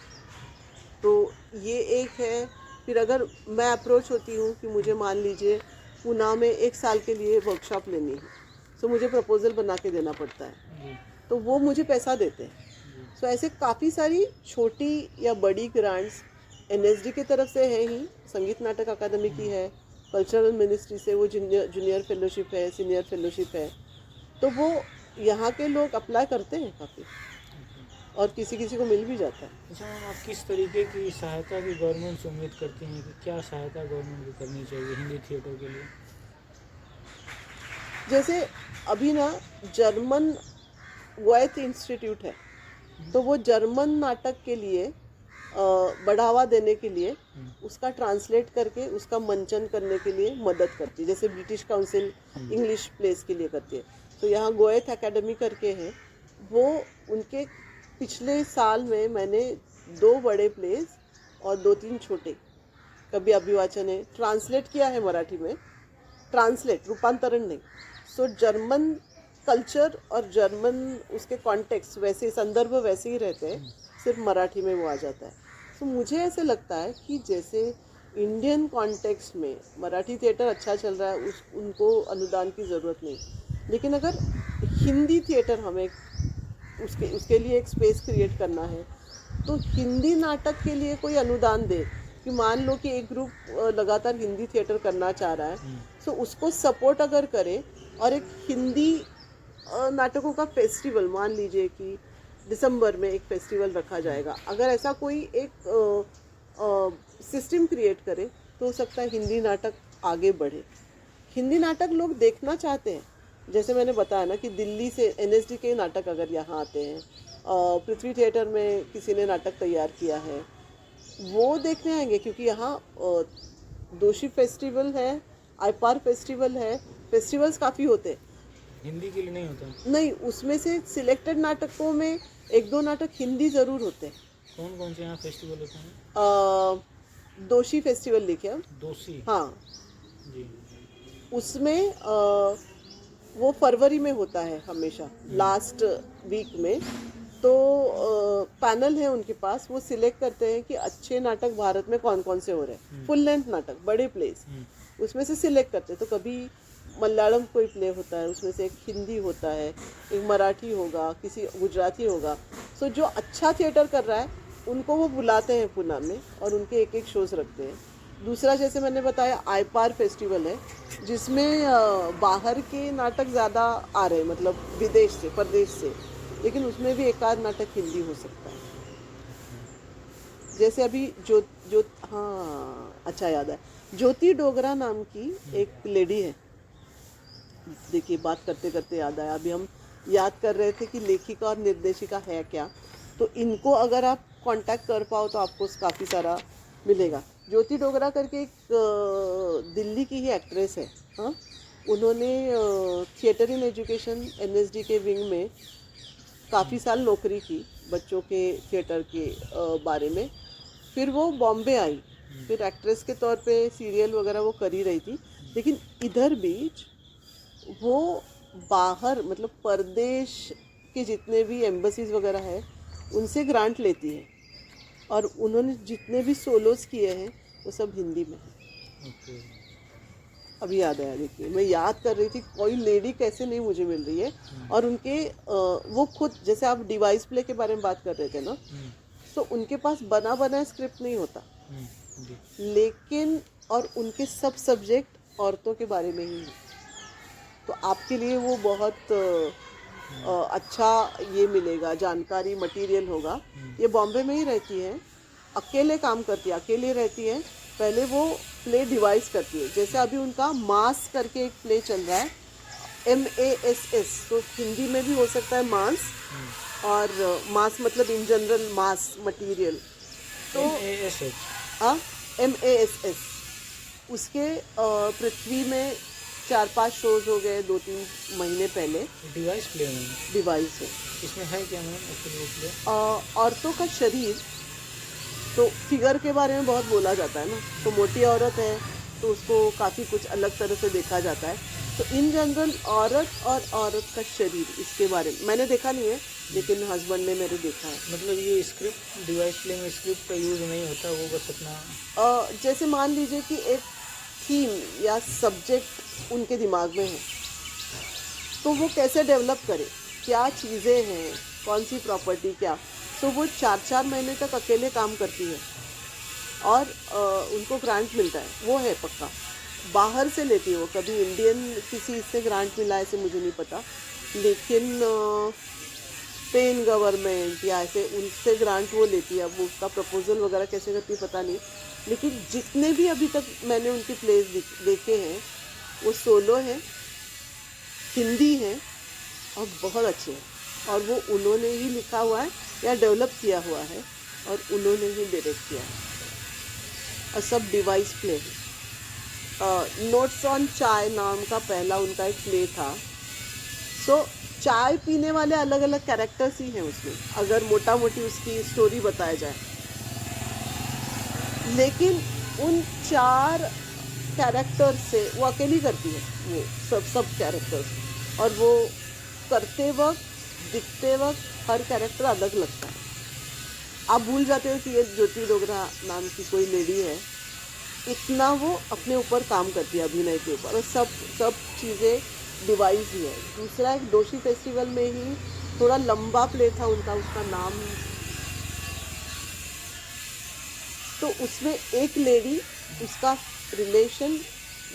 तो ये एक है। फिर अगर मैं अप्रोच होती हूँ कि मुझे मान लीजिए पूना में 1 साल के लिए वर्कशॉप लेनी है, तो मुझे प्रपोजल बना के देना पड़ता है, तो वो मुझे पैसा देते हैं। सो ऐसे काफ़ी सारी छोटी या बड़ी ग्रांट्स NSD की तरफ से है ही, संगीत नाटक अकादमी की है, कल्चरल मिनिस्ट्री से वो जूनियर फेलोशिप है, सीनियर फेलोशिप है। तो वो यहाँ के लोग अप्लाई करते हैं काफ़ी और किसी किसी को मिल भी जाता है। अच्छा मैम, आप किस तरीके की सहायता की गवर्नमेंट से उम्मीद करती हैं कि क्या सहायता गवर्नमेंट को करनी चाहिए हिंदी थिएटर के लिए? जैसे अभी ना जर्मन गोएथ इंस्टीट्यूट है, तो वो जर्मन नाटक के लिए बढ़ावा देने के लिए उसका ट्रांसलेट करके उसका मंचन करने के लिए मदद करती है, जैसे ब्रिटिश काउंसिल इंग्लिश प्लेस के लिए करती है। तो यहाँ गोएथ एकेडमी करके है, वो उनके पिछले साल में मैंने 2 बड़े प्लेस और 2-3 छोटे, कभी अभिवाचन है, ट्रांसलेट किया है मराठी में, ट्रांसलेट रूपांतरण नहीं। सो जर्मन कल्चर और जर्मन उसके कॉन्टेक्स्ट वैसे संदर्भ वैसे ही रहते हैं, सिर्फ मराठी में वो आ जाता है। सो मुझे ऐसे लगता है कि जैसे इंडियन कॉन्टेक्स्ट में मराठी थिएटर अच्छा चल रहा है, उनको अनुदान की ज़रूरत नहीं, लेकिन अगर हिंदी थिएटर हमें उसके लिए एक स्पेस क्रिएट करना है तो हिंदी नाटक के लिए कोई अनुदान दे। कि मान लो कि एक ग्रुप लगातार हिंदी थिएटर करना चाह रहा है, सो उसको सपोर्ट अगर करे और एक हिंदी नाटकों का फेस्टिवल, मान लीजिए कि दिसंबर में एक फेस्टिवल रखा जाएगा, अगर ऐसा कोई एक सिस्टम क्रिएट करे तो हो सकता है हिंदी नाटक आगे बढ़े। हिंदी नाटक लोग देखना चाहते हैं, जैसे मैंने बताया ना कि दिल्ली से NSD के नाटक अगर यहाँ आते हैं, पृथ्वी थिएटर में किसी ने नाटक तैयार किया है, वो देखने आएंगे, क्योंकि यहाँ दोषी फेस्टिवल है, आईपार फेस्टिवल है, फेस्टिवल्स काफ़ी होते हैं। हिंदी के लिए नहीं होता? नहीं, उसमें से सिलेक्टेड नाटकों में 1-2 नाटक हिंदी ज़रूर होते हैं। कौन कौन से यहाँ फेस्टिवल होते हैं? दोषी फेस्टिवल लिखे हम। दोषी? हाँ जी। उसमें वो फरवरी में होता है हमेशा, लास्ट वीक में। तो पैनल है उनके पास, वो सिलेक्ट करते हैं कि अच्छे नाटक भारत में कौन कौन से हो रहे हैं, फुल लेंथ नाटक, बड़े प्लेस, उसमें से सिलेक्ट करते हैं। तो कभी मलयालम कोई प्ले होता है, उसमें से एक हिंदी होता है, एक मराठी होगा, किसी गुजराती होगा। सो जो अच्छा थिएटर कर रहा है उनको वो बुलाते हैं पुणे में और उनके एक एक शोज़ रखते हैं। दूसरा जैसे मैंने बताया आईपार फेस्टिवल है, जिसमें बाहर के नाटक ज़्यादा आ रहे हैं, मतलब विदेश से, प्रदेश से, लेकिन उसमें भी एक आध नाटक हिंदी हो सकता है। जैसे अभी हाँ अच्छा याद है, ज्योति डोगरा नाम की एक लेडी है, देखिए बात करते करते याद आया, अभी हम याद कर रहे थे कि लेखिका और निर्देशिका है क्या। तो इनको अगर आप कांटेक्ट कर पाओ तो आपको काफ़ी सारा मिलेगा। ज्योति डोगरा करके एक दिल्ली की ही एक्ट्रेस है, हाँ, उन्होंने थिएटर इन एजुकेशन एनएसडी के विंग में काफ़ी साल नौकरी की बच्चों के थिएटर के बारे में। फिर वो बॉम्बे आई, फिर एक्ट्रेस के तौर पे सीरियल वगैरह वो कर ही रही थी, लेकिन इधर बीच वो बाहर मतलब परदेश के जितने भी एम्बसीज वगैरह है उनसे ग्रांट लेती है, और उन्होंने जितने भी सोलोस किए हैं वो सब हिंदी में है। ओके। अभी याद आया, देखिए मैं याद कर रही थी कोई लेडी कैसे नहीं मुझे मिल रही है। और उनके वो खुद, जैसे आप डिवाइस प्ले के बारे में बात कर रहे थे ना, तो उनके पास बना बना स्क्रिप्ट नहीं होता, लेकिन और उनके सब सब्जेक्ट औरतों के बारे में ही है। तो आपके लिए वो बहुत अच्छा ये मिलेगा, जानकारी मटेरियल होगा। ये बॉम्बे में ही रहती है, अकेले काम करती है, अकेले रहती है। पहले वो प्ले डिवाइस करती है, जैसे अभी उनका मास करके एक प्ले चल रहा है, MASS, तो हिंदी में भी हो सकता है मास, और मास मतलब इन जनरल मास मटेरियल। तो MASS उसके पृथ्वी में 4-5 शोज हो गए 2-3 महीने पहले। डिवाइस प्ले में डिवाइस है। इसमें है क्या मैम एक्चुअली प्ले? औरतों का शरीर, तो फिगर के बारे में बहुत बोला जाता है ना, तो मोटी औरत है तो उसको काफ़ी कुछ अलग तरह से देखा जाता है। तो इन जनरल औरत और औरत का शरीर, इसके बारे में मैंने देखा नहीं है, लेकिन हस्बैंड ने मेरे देखा है। मतलब ये स्क्रिप्ट डिवाइस प्ले में स्क्रिप्ट का यूज़ नहीं होता, वो बस अपना जैसे मान लीजिए कि एक थीम या सब्जेक्ट उनके दिमाग में है, तो वो कैसे डेवलप करे, क्या चीज़ें हैं, कौन सी प्रॉपर्टी क्या, तो वो 4-4 महीने तक अकेले काम करती है और उनको ग्रांट मिलता है, वो है पक्का। बाहर से लेती है वो, कभी इंडियन किसी से ग्रांट मिला ऐसे मुझे नहीं पता, लेकिन स्पेन गवर्नमेंट या ऐसे उनसे ग्रांट वो लेती है। अब वो उसका प्रपोजल वगैरह कैसे करती है पता नहीं, लेकिन जितने भी अभी तक मैंने उनके प्लेस देखे हैं वो सोलो हैं, हिंदी हैं और बहुत अच्छे हैं, और वो उन्होंने ही लिखा हुआ है या डेवलप किया हुआ है और उन्होंने ही डायरेक्ट किया है, और सब डिवाइस प्ले है। नोट्स ऑन चाय नाम का पहला उनका एक प्ले था। सो चाय पीने वाले अलग अलग कैरेक्टर्स ही हैं उसमें, अगर मोटा मोटी उसकी स्टोरी बताया जाए, लेकिन उन 4 कैरेक्टर से वो अकेली करती है, वो सब कैरेक्टर्स, और वो करते वक्त दिखते वक्त हर कैरेक्टर अलग लगता है। आप भूल जाते हो कि ये ज्योति डोगरा नाम की कोई लेडी है, इतना वो अपने ऊपर काम करती है अभिनय के ऊपर, और सब चीज़ें डिवाइस ही है। दूसरा एक दोषी फेस्टिवल में ही थोड़ा लंबा प्ले था उनका, उसका नाम, तो उसमें एक लेडी, उसका रिलेशन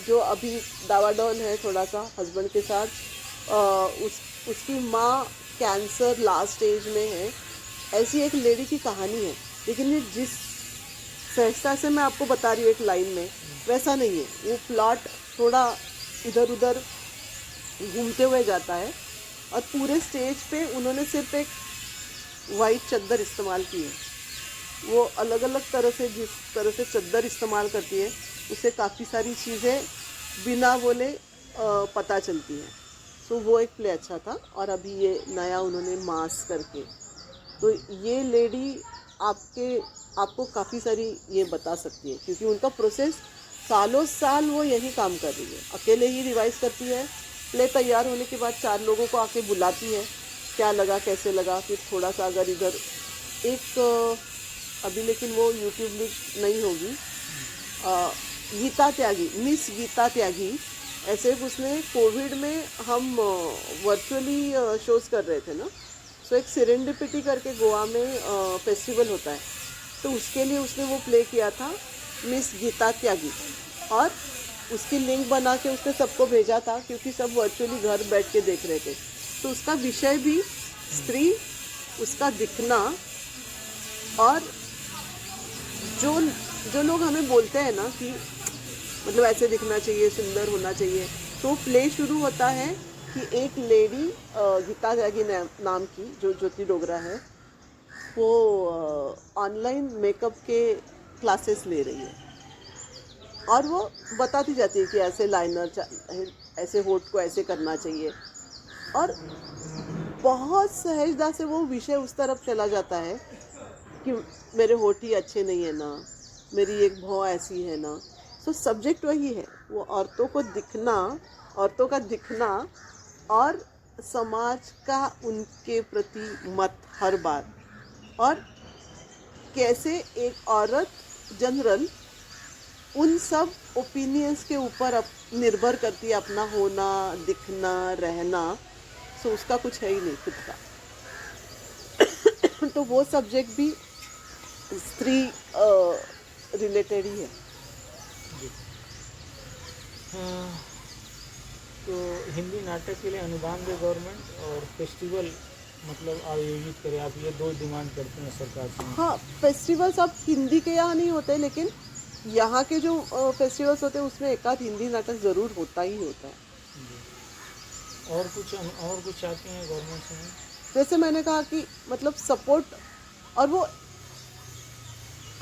जो अभी दावाडौल है थोड़ा सा हस्बैंड के साथ, उसकी माँ कैंसर लास्ट स्टेज में है, ऐसी एक लेडी की कहानी है। लेकिन ये जिस सहजता से मैं आपको बता रही हूँ एक लाइन में, वैसा नहीं है, वो प्लॉट थोड़ा इधर उधर घूमते हुए जाता है, और पूरे स्टेज पे उन्होंने सिर्फ एक वाइट चद्दर इस्तेमाल की है। वो अलग अलग तरह से, जिस तरह से चद्दर इस्तेमाल करती है उससे काफ़ी सारी चीज़ें बिना बोले पता चलती हैं। तो वो एक प्ले अच्छा था, और अभी ये नया उन्होंने मास करके, तो ये लेडी आपको काफ़ी सारी ये बता सकती है, क्योंकि उनका प्रोसेस सालों साल वो यही काम कर रही है, अकेले ही रिवाइज करती है। प्ले तैयार होने के बाद 4 लोगों को आके बुलाती है, क्या लगा कैसे लगा, फिर थोड़ा सा अगर इधर एक अभी, लेकिन वो यूट्यूब लिंक नहीं होगी, गीता त्यागी, मिस गीता त्यागी, ऐसे उसने कोविड में हम वर्चुअली शोज़ कर रहे थे ना, सो एक सेरेंडिपिटी करके गोवा में फेस्टिवल होता है, तो उसके लिए उसने वो प्ले किया था मिस गीता त्यागी, और उसकी लिंक बना के उसने सबको भेजा था, क्योंकि सब वर्चुअली घर बैठ के देख रहे थे। तो उसका विषय भी स्त्री, उसका दिखना, और जो लोग हमें बोलते हैं ना कि मतलब ऐसे दिखना चाहिए, सुंदर होना चाहिए, तो प्ले शुरू होता है कि एक लेडी गीता त्यागी नाम की जो ज्योति डोगरा है, वो ऑनलाइन मेकअप के क्लासेस ले रही है और वो बताती जाती है कि ऐसे लाइनर, ऐसे होठ को ऐसे करना चाहिए, और बहुत सहजता से वो विषय उस तरफ चला जाता है कि मेरे होठ ही अच्छे नहीं है ना, मेरी एक भौं ऐसी है ना। सो सब्जेक्ट वही है, वो औरतों का दिखना और समाज का उनके प्रति मत हर बार, और कैसे एक औरत जनरल उन सब ओपिनियंस के ऊपर निर्भर करती है अपना होना, दिखना, रहना। सो उसका कुछ है ही नहीं खुद का। तो वो सब्जेक्ट भी स्त्री रिलेटेड ही है। तो हिंदी नाटक के लिए अनुदान दे गवर्नमेंट और फेस्टिवल मतलब आयोजित करें आप, ये दो डिमांड करते हैं सरकार से। हाँ, फेस्टिवल्स अब हिंदी के यहाँ नहीं होते, लेकिन यहाँ के जो फेस्टिवल्स होते हैं उसमें एक आध हिंदी नाटक ज़रूर होता ही होता है। और कुछ चाहते हैं गवर्नमेंट से? जैसे मैंने कहा कि मतलब सपोर्ट, और वो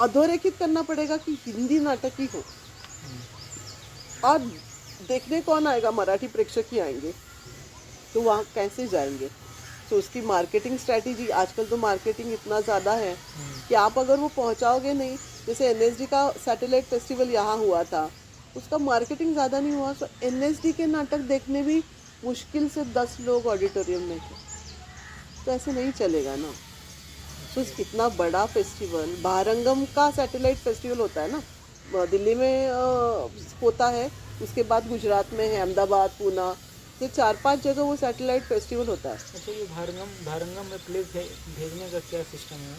अधोरेखित करना पड़ेगा कि हिंदी नाटक ही हो। और देखने कौन आएगा? मराठी प्रेक्षक ही आएंगे, तो वहाँ कैसे जाएंगे? तो उसकी मार्केटिंग स्ट्रैटेजी, आजकल तो मार्केटिंग इतना ज़्यादा है कि आप अगर वो पहुँचाओगे नहीं, जैसे NSD का सैटेलाइट फेस्टिवल यहाँ हुआ था, उसका मार्केटिंग ज़्यादा नहीं हुआ, तो NSD के नाटक देखने भी मुश्किल से 10 लोग ऑडिटोरियम में थे, तो ऐसे नहीं चलेगा ना। तो इतना बड़ा फेस्टिवल, भारंगम का सैटेलाइट फेस्टिवल होता है ना, दिल्ली में होता है, उसके बाद गुजरात में है, अहमदाबाद, पूना, ये 4-5 जगह वो सैटेलाइट फेस्टिवल होता है। अच्छा, ये भारंगम में प्ले भेजने का क्या सिस्टम है?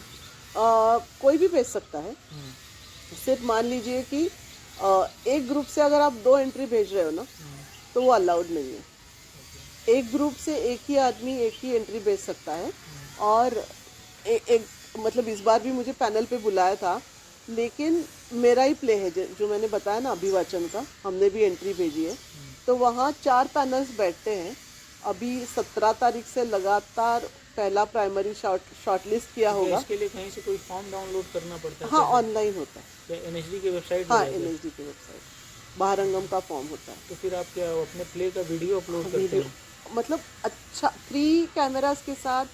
कोई भी भेज सकता है। सिर्फ मान लीजिए कि एक ग्रुप से अगर आप 2 एंट्री भेज रहे हो ना, तो वो अलाउड नहीं है। एक ग्रुप से एक ही आदमी एक ही एंट्री भेज सकता है। और एक मतलब इस बार भी मुझे पैनल पे बुलाया था, लेकिन मेरा ही प्ले है जो मैंने बताया ना, अभिवाचन का, हमने भी एंट्री भेजी है, तो वहाँ 4 पैनल्स बैठते हैं। अभी 17 तारीख से लगातार पहला प्राइमरी शॉर्टलिस्ट किया होगा। इसके लिए कहीं से कोई फॉर्म डाउनलोड करना पड़ता है? हाँ, ऑनलाइन होता है। NSD की वेबसाइट? हाँ, NSD की वेबसाइट, भारंगम का फॉर्म होता है। तो फिर आप क्या अपने प्ले का वीडियो अपलोड करते हैं? मतलब अच्छा 3 कैमरास के साथ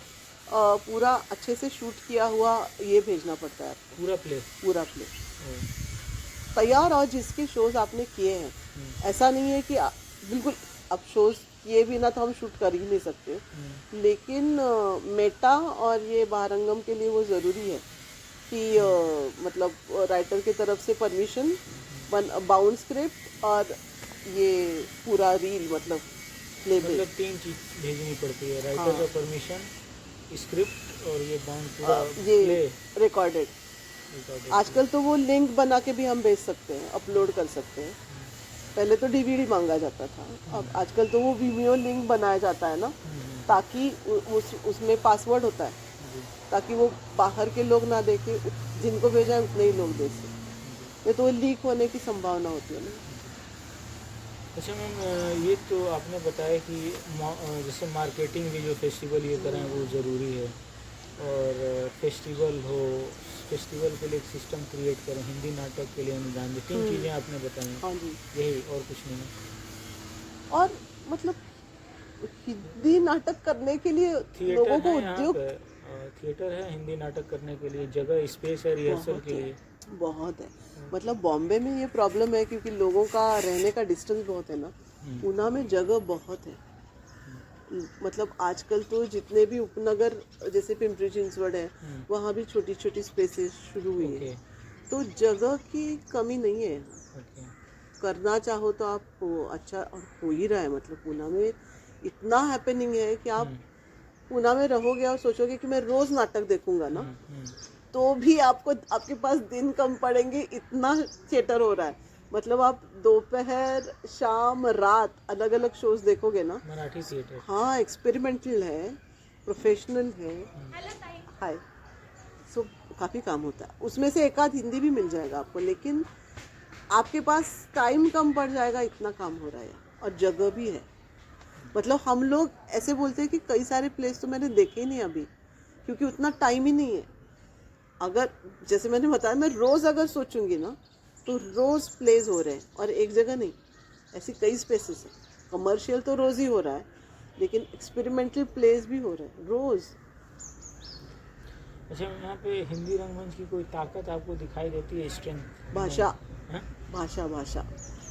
पूरा अच्छे से शूट किया हुआ ये भेजना पड़ता है आपको। पूरा प्ले तैयार, और जिसके शोज आपने किए हैं, ऐसा नहीं है कि बिल्कुल अब शोज किए भी ना तो हम शूट कर ही नहीं सकते, लेकिन मेटा और ये भारंगम के लिए वो ज़रूरी है कि मतलब राइटर की तरफ से परमिशन, बाउंड स्क्रिप्ट और ये पूरा रील, मतलब 3 चीज भेजनी पड़ती है, राइटर का परमिशन, स्क्रिप्ट और ये बाउंड पूरा ये रिकॉर्डेड। आजकल तो वो लिंक बना के भी हम भेज सकते हैं, अपलोड कर सकते हैं। पहले तो DVD मांगा जाता था, अब आजकल तो वो वीमियो लिंक बनाया जाता है ना, ताकि उसमें पासवर्ड होता है, ताकि वो बाहर के लोग ना देखे, जिनको भेजा है उतने ही लोग देख सकें, ये तो लीक होने की संभावना होती है ना। अच्छा मैम, ये तो आपने बताया कि जैसे मार्केटिंग भी जो फेस्टिवल ये करें वो ज़रूरी है, और फेस्टिवल के लिए एक सिस्टम क्रिएट करें, हिंदी नाटक के लिए अनुदान दें, 3 चीज़ें आपने बताई। हाँ जी, यही, और कुछ नहीं है। और मतलब हिंदी नाटक करने के लिए लोगों को उद्योग, थिएटर है हिंदी नाटक करने के लिए, जगह स्पेस है रिहर्सल के लिए बहुत है। मतलब बॉम्बे में ये प्रॉब्लम है क्योंकि लोगों का रहने का डिस्टेंस बहुत है ना, पूना में जगह बहुत है। मतलब आजकल तो जितने भी उपनगर जैसे पिंपरी चिंचवड है, वहाँ भी छोटी छोटी स्पेसेस शुरू हुई है, तो जगह की कमी नहीं है। करना चाहो तो आप अच्छा, और हो ही रहा है। मतलब पूना में इतना हैपनिंग है कि आप पूना में रहोगे और सोचोगे कि मैं रोज नाटक देखूंगा ना, तो भी आपके पास दिन कम पड़ेंगे, इतना थिएटर हो रहा है। मतलब आप दोपहर, शाम, रात अलग अलग शोज देखोगे ना। मराठी थिएटर, हाँ, एक्सपेरिमेंटल है, प्रोफेशनल है, हाय, सो काफ़ी काम होता है। उसमें से एक आध हिंदी भी मिल जाएगा आपको, लेकिन आपके पास टाइम कम पड़ जाएगा, इतना काम हो रहा है, और जगह भी है। मतलब हम लोग ऐसे बोलते हैं कि कई सारे प्लेस तो मैंने देखे ही नहीं अभी, क्योंकि उतना टाइम ही नहीं है। अगर जैसे मैंने बताया, मैं रोज़ अगर सोचूंगी ना तो रोज़ प्लेस हो रहे हैं, और एक जगह नहीं, ऐसी कई स्पेसेस हैं। कमर्शियल तो रोज़ ही हो रहा है, लेकिन एक्सपेरिमेंटल प्लेस भी हो रहे हैं रोज़। अच्छा, यहाँ पे हिंदी रंगमंच की कोई ताकत आपको दिखाई देती है, स्ट्रेंथ? भाषा, हाँ? भाषा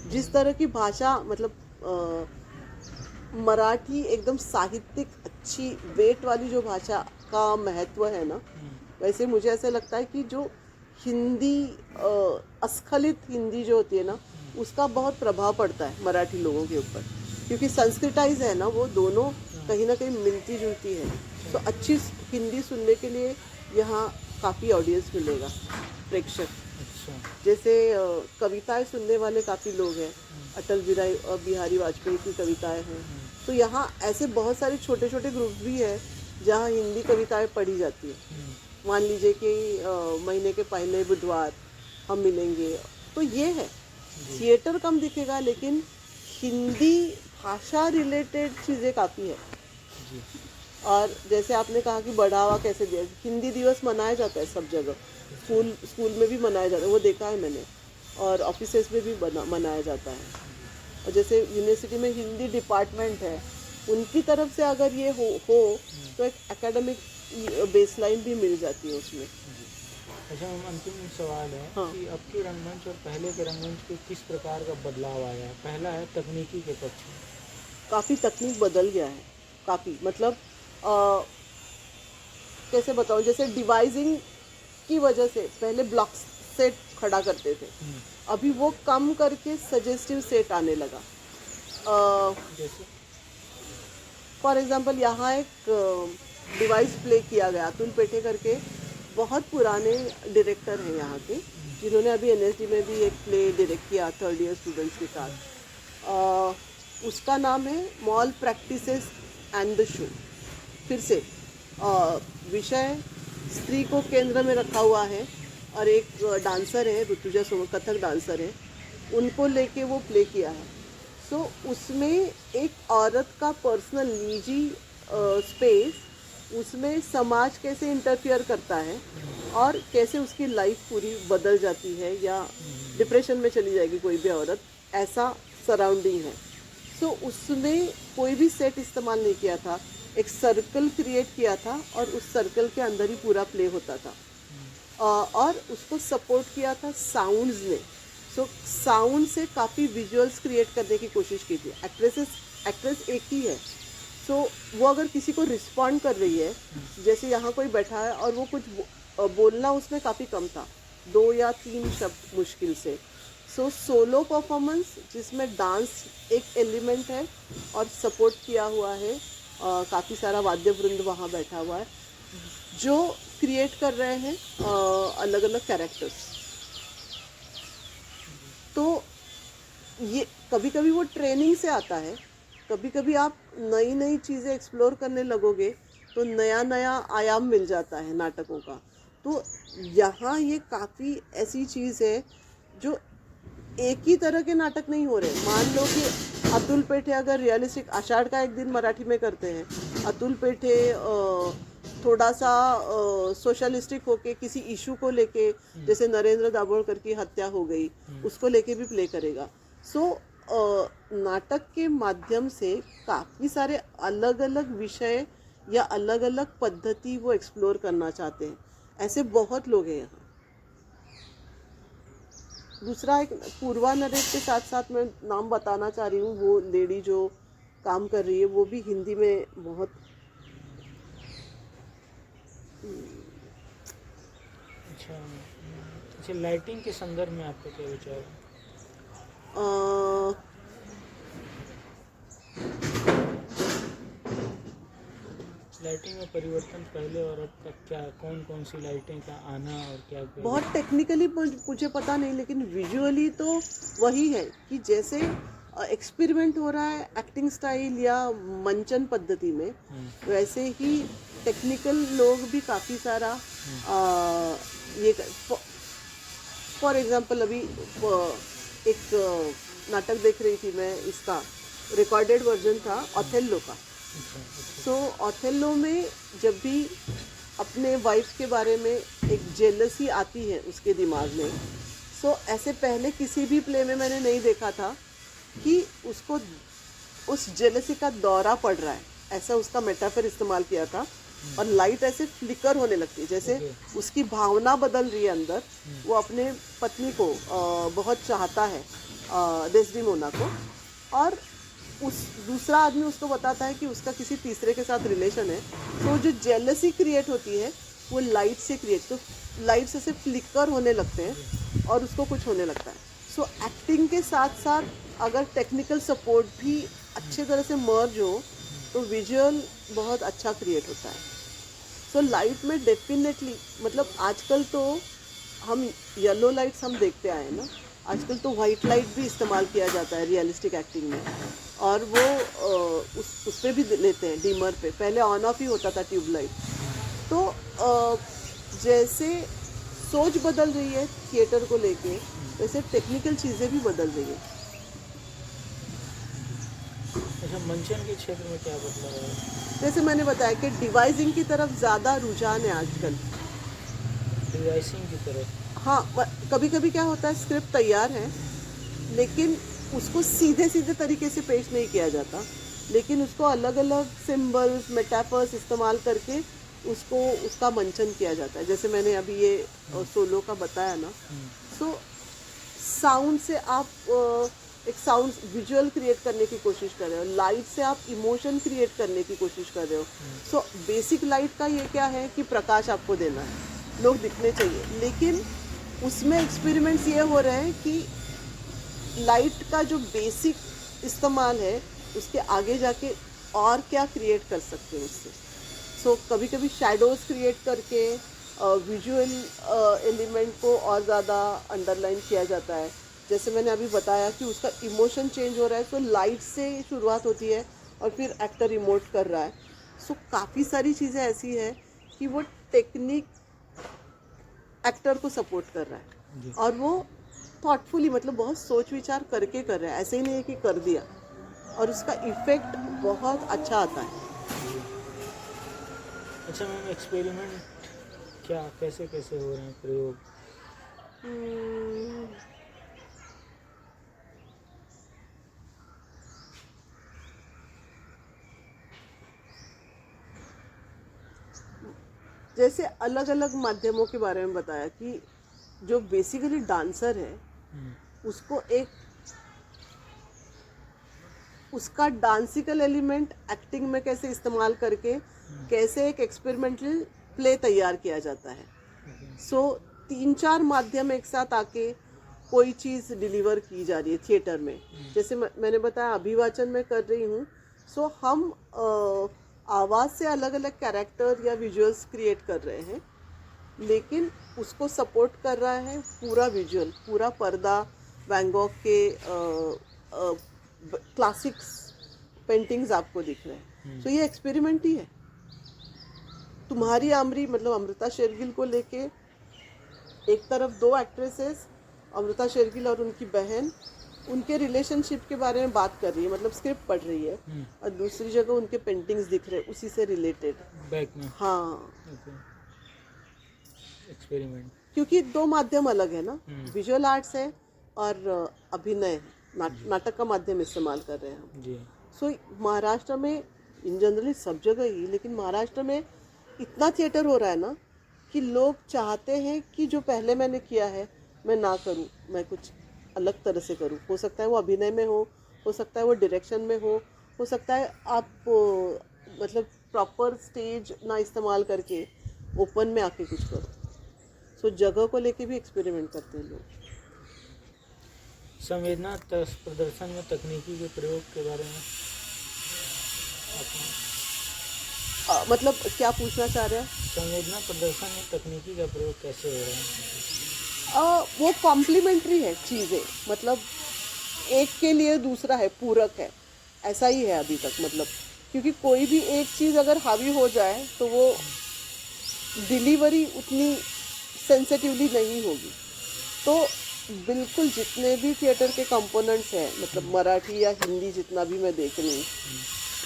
जिस तरह की भाषा, मतलब मराठी एकदम साहित्यिक अच्छी वेट वाली जो भाषा का महत्व है ना, वैसे मुझे ऐसा लगता है कि जो हिंदी अस्खलित हिंदी जो होती है ना, उसका बहुत प्रभाव पड़ता है मराठी लोगों के ऊपर, क्योंकि संस्कृताइज है ना, वो दोनों कहीं ना कहीं मिलती जुलती है। तो अच्छी हिंदी सुनने के लिए यहाँ काफ़ी ऑडियंस मिलेगा, प्रेक्षक। अच्छा। जैसे कविताएं सुनने वाले काफ़ी लोग हैं, अटल बिहारी वाजपेयी की कविताएं हैं, तो यहाँ ऐसे बहुत सारे छोटे छोटे ग्रुप भी हैं जहाँ हिंदी कविताएं पढ़ी जाती है। मान लीजिए कि महीने के पहले बुधवार हम मिलेंगे, तो ये है, थिएटर कम दिखेगा लेकिन हिंदी भाषा रिलेटेड चीज़ें काफ़ी है। जी। और जैसे आपने कहा कि बढ़ावा कैसे दिया, हिंदी दिवस मनाया जाता है सब जगह, स्कूल में भी मनाया जाता है, वो देखा है मैंने, और ऑफिसेज में भी मनाया जाता है। और जैसे यूनिवर्सिटी में हिंदी डिपार्टमेंट है, उनकी तरफ से अगर ये हो तो एक एकेडमिक बेसलाइन भी मिल जाती है उसमें। अच्छा मैम, अंतिम सवाल है हाँ। कि अब के रंगमंच और पहले के रंगमंच पे किस प्रकार का बदलाव आया है? पहला है तकनीकी के पक्ष में। काफ़ी तकनीक बदल गया है, काफ़ी, मतलब कैसे बताऊँ, जैसे डिवाइसिंग की वजह से पहले ब्लॉक सेट खड़ा करते थे, अभी वो कम करके सजेस्टिव सेट आने लगा। जैसे फॉर एग्जांपल यहाँ एक डिवाइस प्ले किया गया, अतुल पेठे करके बहुत पुराने डायरेक्टर हैं यहाँ के, जिन्होंने अभी एनएसडी में भी एक प्ले डायरेक्ट किया 3rd ईयर स्टूडेंट्स के साथ। उसका नाम है mall practices and the show. फिर से विषय स्त्री को केंद्र में रखा हुआ है, और एक डांसर है ऋतुजा सोम, कथक डांसर है, उनको लेके वो प्ले किया है। सो उसमें एक औरत का पर्सनल निजी स्पेस, उसमें समाज कैसे इंटरफियर करता है और कैसे उसकी लाइफ पूरी बदल जाती है या डिप्रेशन में चली जाएगी कोई भी औरत, ऐसा सराउंडिंग है। सो उसमें कोई भी सेट इस्तेमाल नहीं किया था, एक सर्कल क्रिएट किया था और उस सर्कल के अंदर ही पूरा प्ले होता था, और उसको सपोर्ट किया था साउंड्स ने। सो साउंड से काफ़ी विजुअल्स क्रिएट करने की कोशिश की थी। एक्ट्रेस एक ही है, सो वो अगर किसी को रिस्पॉन्ड कर रही है, जैसे यहाँ कोई बैठा है और वो कुछ बोलना उसमें काफ़ी कम था, 2 या 3 शब्द मुश्किल से। सो सोलो परफॉर्मेंस जिसमें डांस एक एलिमेंट है और सपोर्ट किया हुआ है, काफ़ी सारा वाद्य वृंद वहाँ बैठा हुआ है जो क्रिएट कर रहे हैं अलग अलग कैरेक्टर्स। तो ये कभी कभी वो ट्रेनिंग से आता है, कभी कभी आप नई नई चीज़ें एक्सप्लोर करने लगोगे तो नया नया आयाम मिल जाता है नाटकों का। तो यहाँ ये काफ़ी ऐसी चीज़ है जो एक ही तरह के नाटक नहीं हो रहे। मान लो कि अतुल पेठे अगर रियलिस्टिक आषाढ़ का एक दिन मराठी में करते हैं, अतुल पेठे थोड़ा सा सोशलिस्टिक होके किसी इशू को लेके, जैसे नरेंद्र दाभोलकर की हत्या हो गई, उसको लेके भी प्ले करेगा। सो नाटक के माध्यम से काफ़ी सारे अलग अलग विषय या अलग अलग पद्धति वो एक्सप्लोर करना चाहते हैं। ऐसे बहुत लोग हैं यहाँ। दूसरा एक पूर्वा नरेश के साथ साथ मैं नाम बताना चाह रही हूँ, वो लेडी जो काम कर रही है वो भी हिंदी में बहुत अच्छा, लाइटिंग के संदर्भ में आपका क्या विचार है? लाइटिंग में परिवर्तन पहले और अब का क्या, कौन कौन सी लाइटें का आना और क्या क्या? बहुत टेक्निकली मुझे पता नहीं, लेकिन विजुअली तो वही है कि जैसे एक्सपेरिमेंट हो रहा है एक्टिंग स्टाइल या मंचन पद्धति में, वैसे ही टेक्निकल लोग भी काफ़ी सारा ये फॉर एग्जांपल अभी एक नाटक देख रही थी मैं इसका, रिकॉर्डेड वर्जन था ऑथेल्लो का। सो ऑथेल्लो में जब भी अपने वाइफ के बारे में एक जेलसी आती है उसके दिमाग में, सो ऐसे पहले किसी भी प्ले में मैंने नहीं देखा था कि उसको उस जेलसी का दौरा पड़ रहा है, ऐसा उसका मेटाफर इस्तेमाल किया था। और लाइट ऐसे फ्लिकर होने लगती है, जैसे उसकी भावना बदल रही है अंदर। वो अपने पत्नी को बहुत चाहता है, डेस्डेमोना को, और उस दूसरा आदमी उसको बताता है कि उसका किसी तीसरे के साथ रिलेशन है। तो जो जेलसी क्रिएट होती है वो लाइट से क्रिएट, तो लाइट से फ्लिकर होने लगते हैं और उसको कुछ होने लगता है। सो एक्टिंग के साथ साथ अगर टेक्निकल सपोर्ट भी अच्छे तरह से मर्ज हो तो विजुअल बहुत अच्छा क्रिएट होता है। सो लाइट में डेफिनेटली, मतलब आजकल तो हम येलो लाइट्स हम देखते आए ना, आजकल तो वाइट लाइट भी इस्तेमाल किया जाता है रियलिस्टिक एक्टिंग में, और वो उस पर भी लेते हैं, डिमर पे। पहले ऑन ऑफ ही होता था ट्यूबलाइट। तो जैसे सोच बदल रही है थिएटर को लेके, वैसे टेक्निकल चीज़ें भी बदल रही है। अच्छा, मंचन के क्षेत्र में क्या बदलाव है? जैसे मैंने बताया कि डिवाइसिंग की तरफ ज़्यादा रुझान है आजकल। डिवाइसिंग की तरफ? हाँ, कभी कभी क्या होता है, स्क्रिप्ट तैयार है लेकिन उसको सीधे सीधे तरीके से पेश नहीं किया जाता, लेकिन उसको अलग अलग सिंबल्स, मेटाफर्स इस्तेमाल करके उसका मंचन किया जाता है। जैसे मैंने अभी ये सोलो का बताया ना, सो साउंड से आप एक साउंड विजुअल क्रिएट करने की कोशिश कर रहे हो, लाइट से आप इमोशन क्रिएट करने की कोशिश कर रहे हो। सो बेसिक लाइट का ये क्या है कि प्रकाश आपको देना है, लोग दिखने चाहिए, लेकिन उसमें एक्सपेरिमेंट्स ये हो रहे हैं कि लाइट का जो बेसिक इस्तेमाल है उसके आगे जाके और क्या क्रिएट कर सकते हैं उससे। सो कभी कभी शैडोज क्रिएट करके विजुअल एलिमेंट को और ज़्यादा अंडरलाइन किया जाता है। जैसे मैंने अभी बताया कि उसका इमोशन चेंज हो रहा है, सो लाइट से शुरुआत होती है और फिर एक्टर इमोट कर रहा है। सो काफ़ी सारी चीज़ें ऐसी है कि वो टेक्निक एक्टर को सपोर्ट कर रहा है और वो थॉटफुली, मतलब बहुत सोच विचार करके कर रहा है, ऐसे ही नहीं है कि कर दिया, और उसका इफेक्ट बहुत अच्छा आता है। अच्छा मैम, एक्सपेरिमेंट क्या कैसे कैसे हो रहे हैं, प्रयोग? जैसे अलग अलग माध्यमों के बारे में बताया कि जो बेसिकली डांसर है उसको एक उसका डांसिकल एलिमेंट एक्टिंग में कैसे इस्तेमाल करके कैसे एक एक्सपेरिमेंटल प्ले तैयार किया जाता है। सो 3-4 माध्यम एक साथ आके कोई चीज़ डिलीवर की जा रही है थिएटर में। जैसे मैंने बताया अभिवाचन में कर रही हूँ, सो हम आवाज़ से अलग अलग कैरेक्टर या विजुअल्स क्रिएट कर रहे हैं, लेकिन उसको सपोर्ट कर रहा है पूरा विजुअल, पूरा पर्दा। वैन गॉग के क्लासिक्स पेंटिंग्स आपको दिख रहे हैं। तो ये एक्सपेरिमेंट ही है। तुम्हारी आमरी, मतलब अमृता शेरगिल को लेके एक तरफ 2 एक्ट्रेसेस, अमृता शेरगिल और उनकी बहन, उनके रिलेशनशिप के बारे में बात कर रही है, मतलब स्क्रिप्ट पढ़ रही है, और दूसरी जगह उनके पेंटिंग्स दिख रहे हैं उसी से रिलेटेड बैक में। हाँ, एक्सपेरिमेंट, क्योंकि 2 माध्यम अलग है ना, विजुअल आर्ट्स है और अभिनय, नाटक का माध्यम इस्तेमाल कर रहे हैं हम जी। सो महाराष्ट्र में इन जनरली सब जगह ही, लेकिन महाराष्ट्र में इतना थिएटर हो रहा है ना कि लोग चाहते हैं कि जो पहले मैंने किया है मैं ना करूं, मैं कुछ अलग तरह से करूं। हो सकता है वो अभिनय में हो सकता है वो डायरेक्शन में हो सकता है आप मतलब प्रॉपर स्टेज ना इस्तेमाल करके ओपन में आके कुछ करो। सो जगह को लेके भी एक्सपेरिमेंट करते हैं लोग। संवेदना प्रदर्शन में तकनीकी के प्रयोग के बारे में मतलब क्या पूछना चाह रहे हैं? संवेदना प्रदर्शन में तकनीकी का प्रयोग कैसे हो रहा है? वो कॉम्प्लीमेंट्री है चीज़ें, मतलब एक के लिए दूसरा है, पूरक है, ऐसा ही है अभी तक। मतलब क्योंकि कोई भी एक चीज़ अगर हावी हो जाए तो वो डिलीवरी उतनी सेंसिटिवली नहीं होगी। तो बिल्कुल जितने भी थिएटर के कंपोनेंट्स हैं, मतलब मराठी या हिंदी जितना भी मैं देख रही हूँ,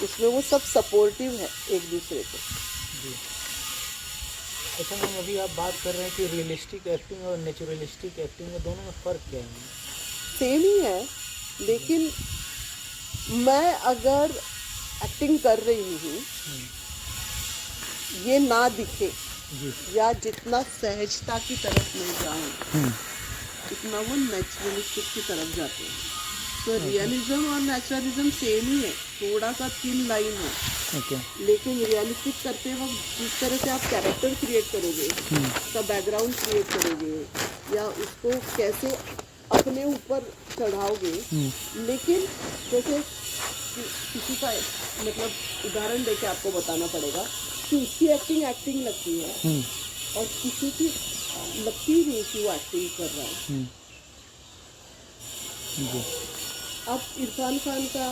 उसमें वो सब सपोर्टिव है एक दूसरे को। जी। अच्छा मैम, अभी आप बात कर रहे हैं कि रियलिस्टिक एक्टिंग और नेचुरलिस्टिक एक्टिंग में दोनों में फ़र्क क्या है? सेम ही है, लेकिन मैं अगर एक्टिंग कर रही हूँ, ये ना दिखे जी। या जितना सहजता की तरफ मैं जाऊँ, उतना वो नेचुरलिस्टिक की तरफ जाते हैं। तो रियलिज्म और नेचुरलिज्म सेम ही है, थोड़ा सा थिन लाइन है। ओके। लेकिन रियलिस्टिक करते वक्त जिस तरह से आप कैरेक्टर क्रिएट करोगे, उसका बैकग्राउंड क्रिएट करोगे या उसको कैसे अपने ऊपर चढ़ाओगे, लेकिन जैसे किसी का मतलब उदाहरण देके आपको बताना पड़ेगा कि उसकी एक्टिंग लगती है और किसी की लगती ही नहीं कि वो एक्टिंग कर रहा है। जी। अब इरफान खान का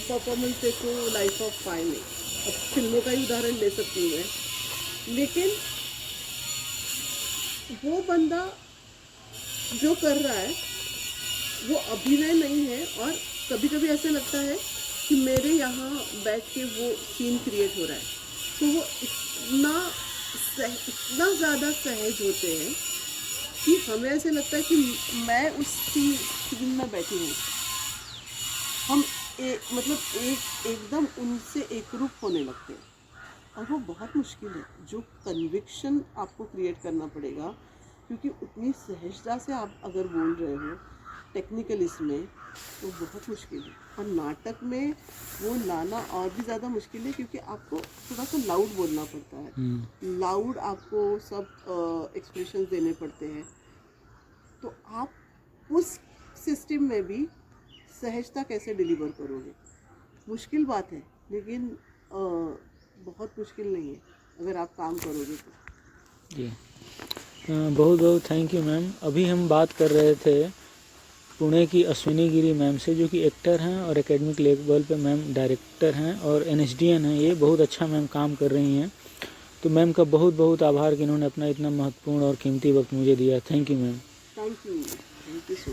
परफॉर्मेंस देखो लाइफ ऑफ पाई में, अब फिल्मों का ही उदाहरण ले सकती हूँ मैं, लेकिन वो बंदा जो कर रहा है वो अभिनय नहीं है, और कभी कभी ऐसे लगता है कि मेरे यहाँ बैठ के वो सीन क्रिएट हो रहा है, तो वो इतना ज़्यादा सहज होते हैं कि हमें ऐसे लगता है कि मैं उस सीन में बैठी हूँ। हम एकदम उनसे एकरूप होने लगते हैं, और वो बहुत मुश्किल है। जो कन्विक्शन आपको क्रिएट करना पड़ेगा, क्योंकि उतनी सहजता से आप अगर बोल रहे हो टेक्निकल इसमें, तो बहुत मुश्किल है। और नाटक में वो लाना और भी ज़्यादा मुश्किल है, क्योंकि आपको थोड़ा सा लाउड बोलना पड़ता है, लाउड आपको सब एक्सप्रेशंस देने पड़ते हैं। तो आप उस सिस्टम में भी सहजता कैसे डिलीवर करोगे, मुश्किल बात है, लेकिन बहुत मुश्किल नहीं है अगर आप काम करोगे तो। जी। बहुत बहुत थैंक यू मैम। अभी हम बात कर रहे थे पुणे की अश्विनी गिरी मैम से, जो कि एक्टर हैं और एकेडमिक लेवल पे मैम डायरेक्टर हैं और NSDN हैं। ये बहुत अच्छा मैम काम कर रही हैं। तो मैम का बहुत बहुत आभार कि इन्होंने अपना इतना महत्वपूर्ण और कीमती वक्त मुझे दिया। Thank you ma'am. Thank you so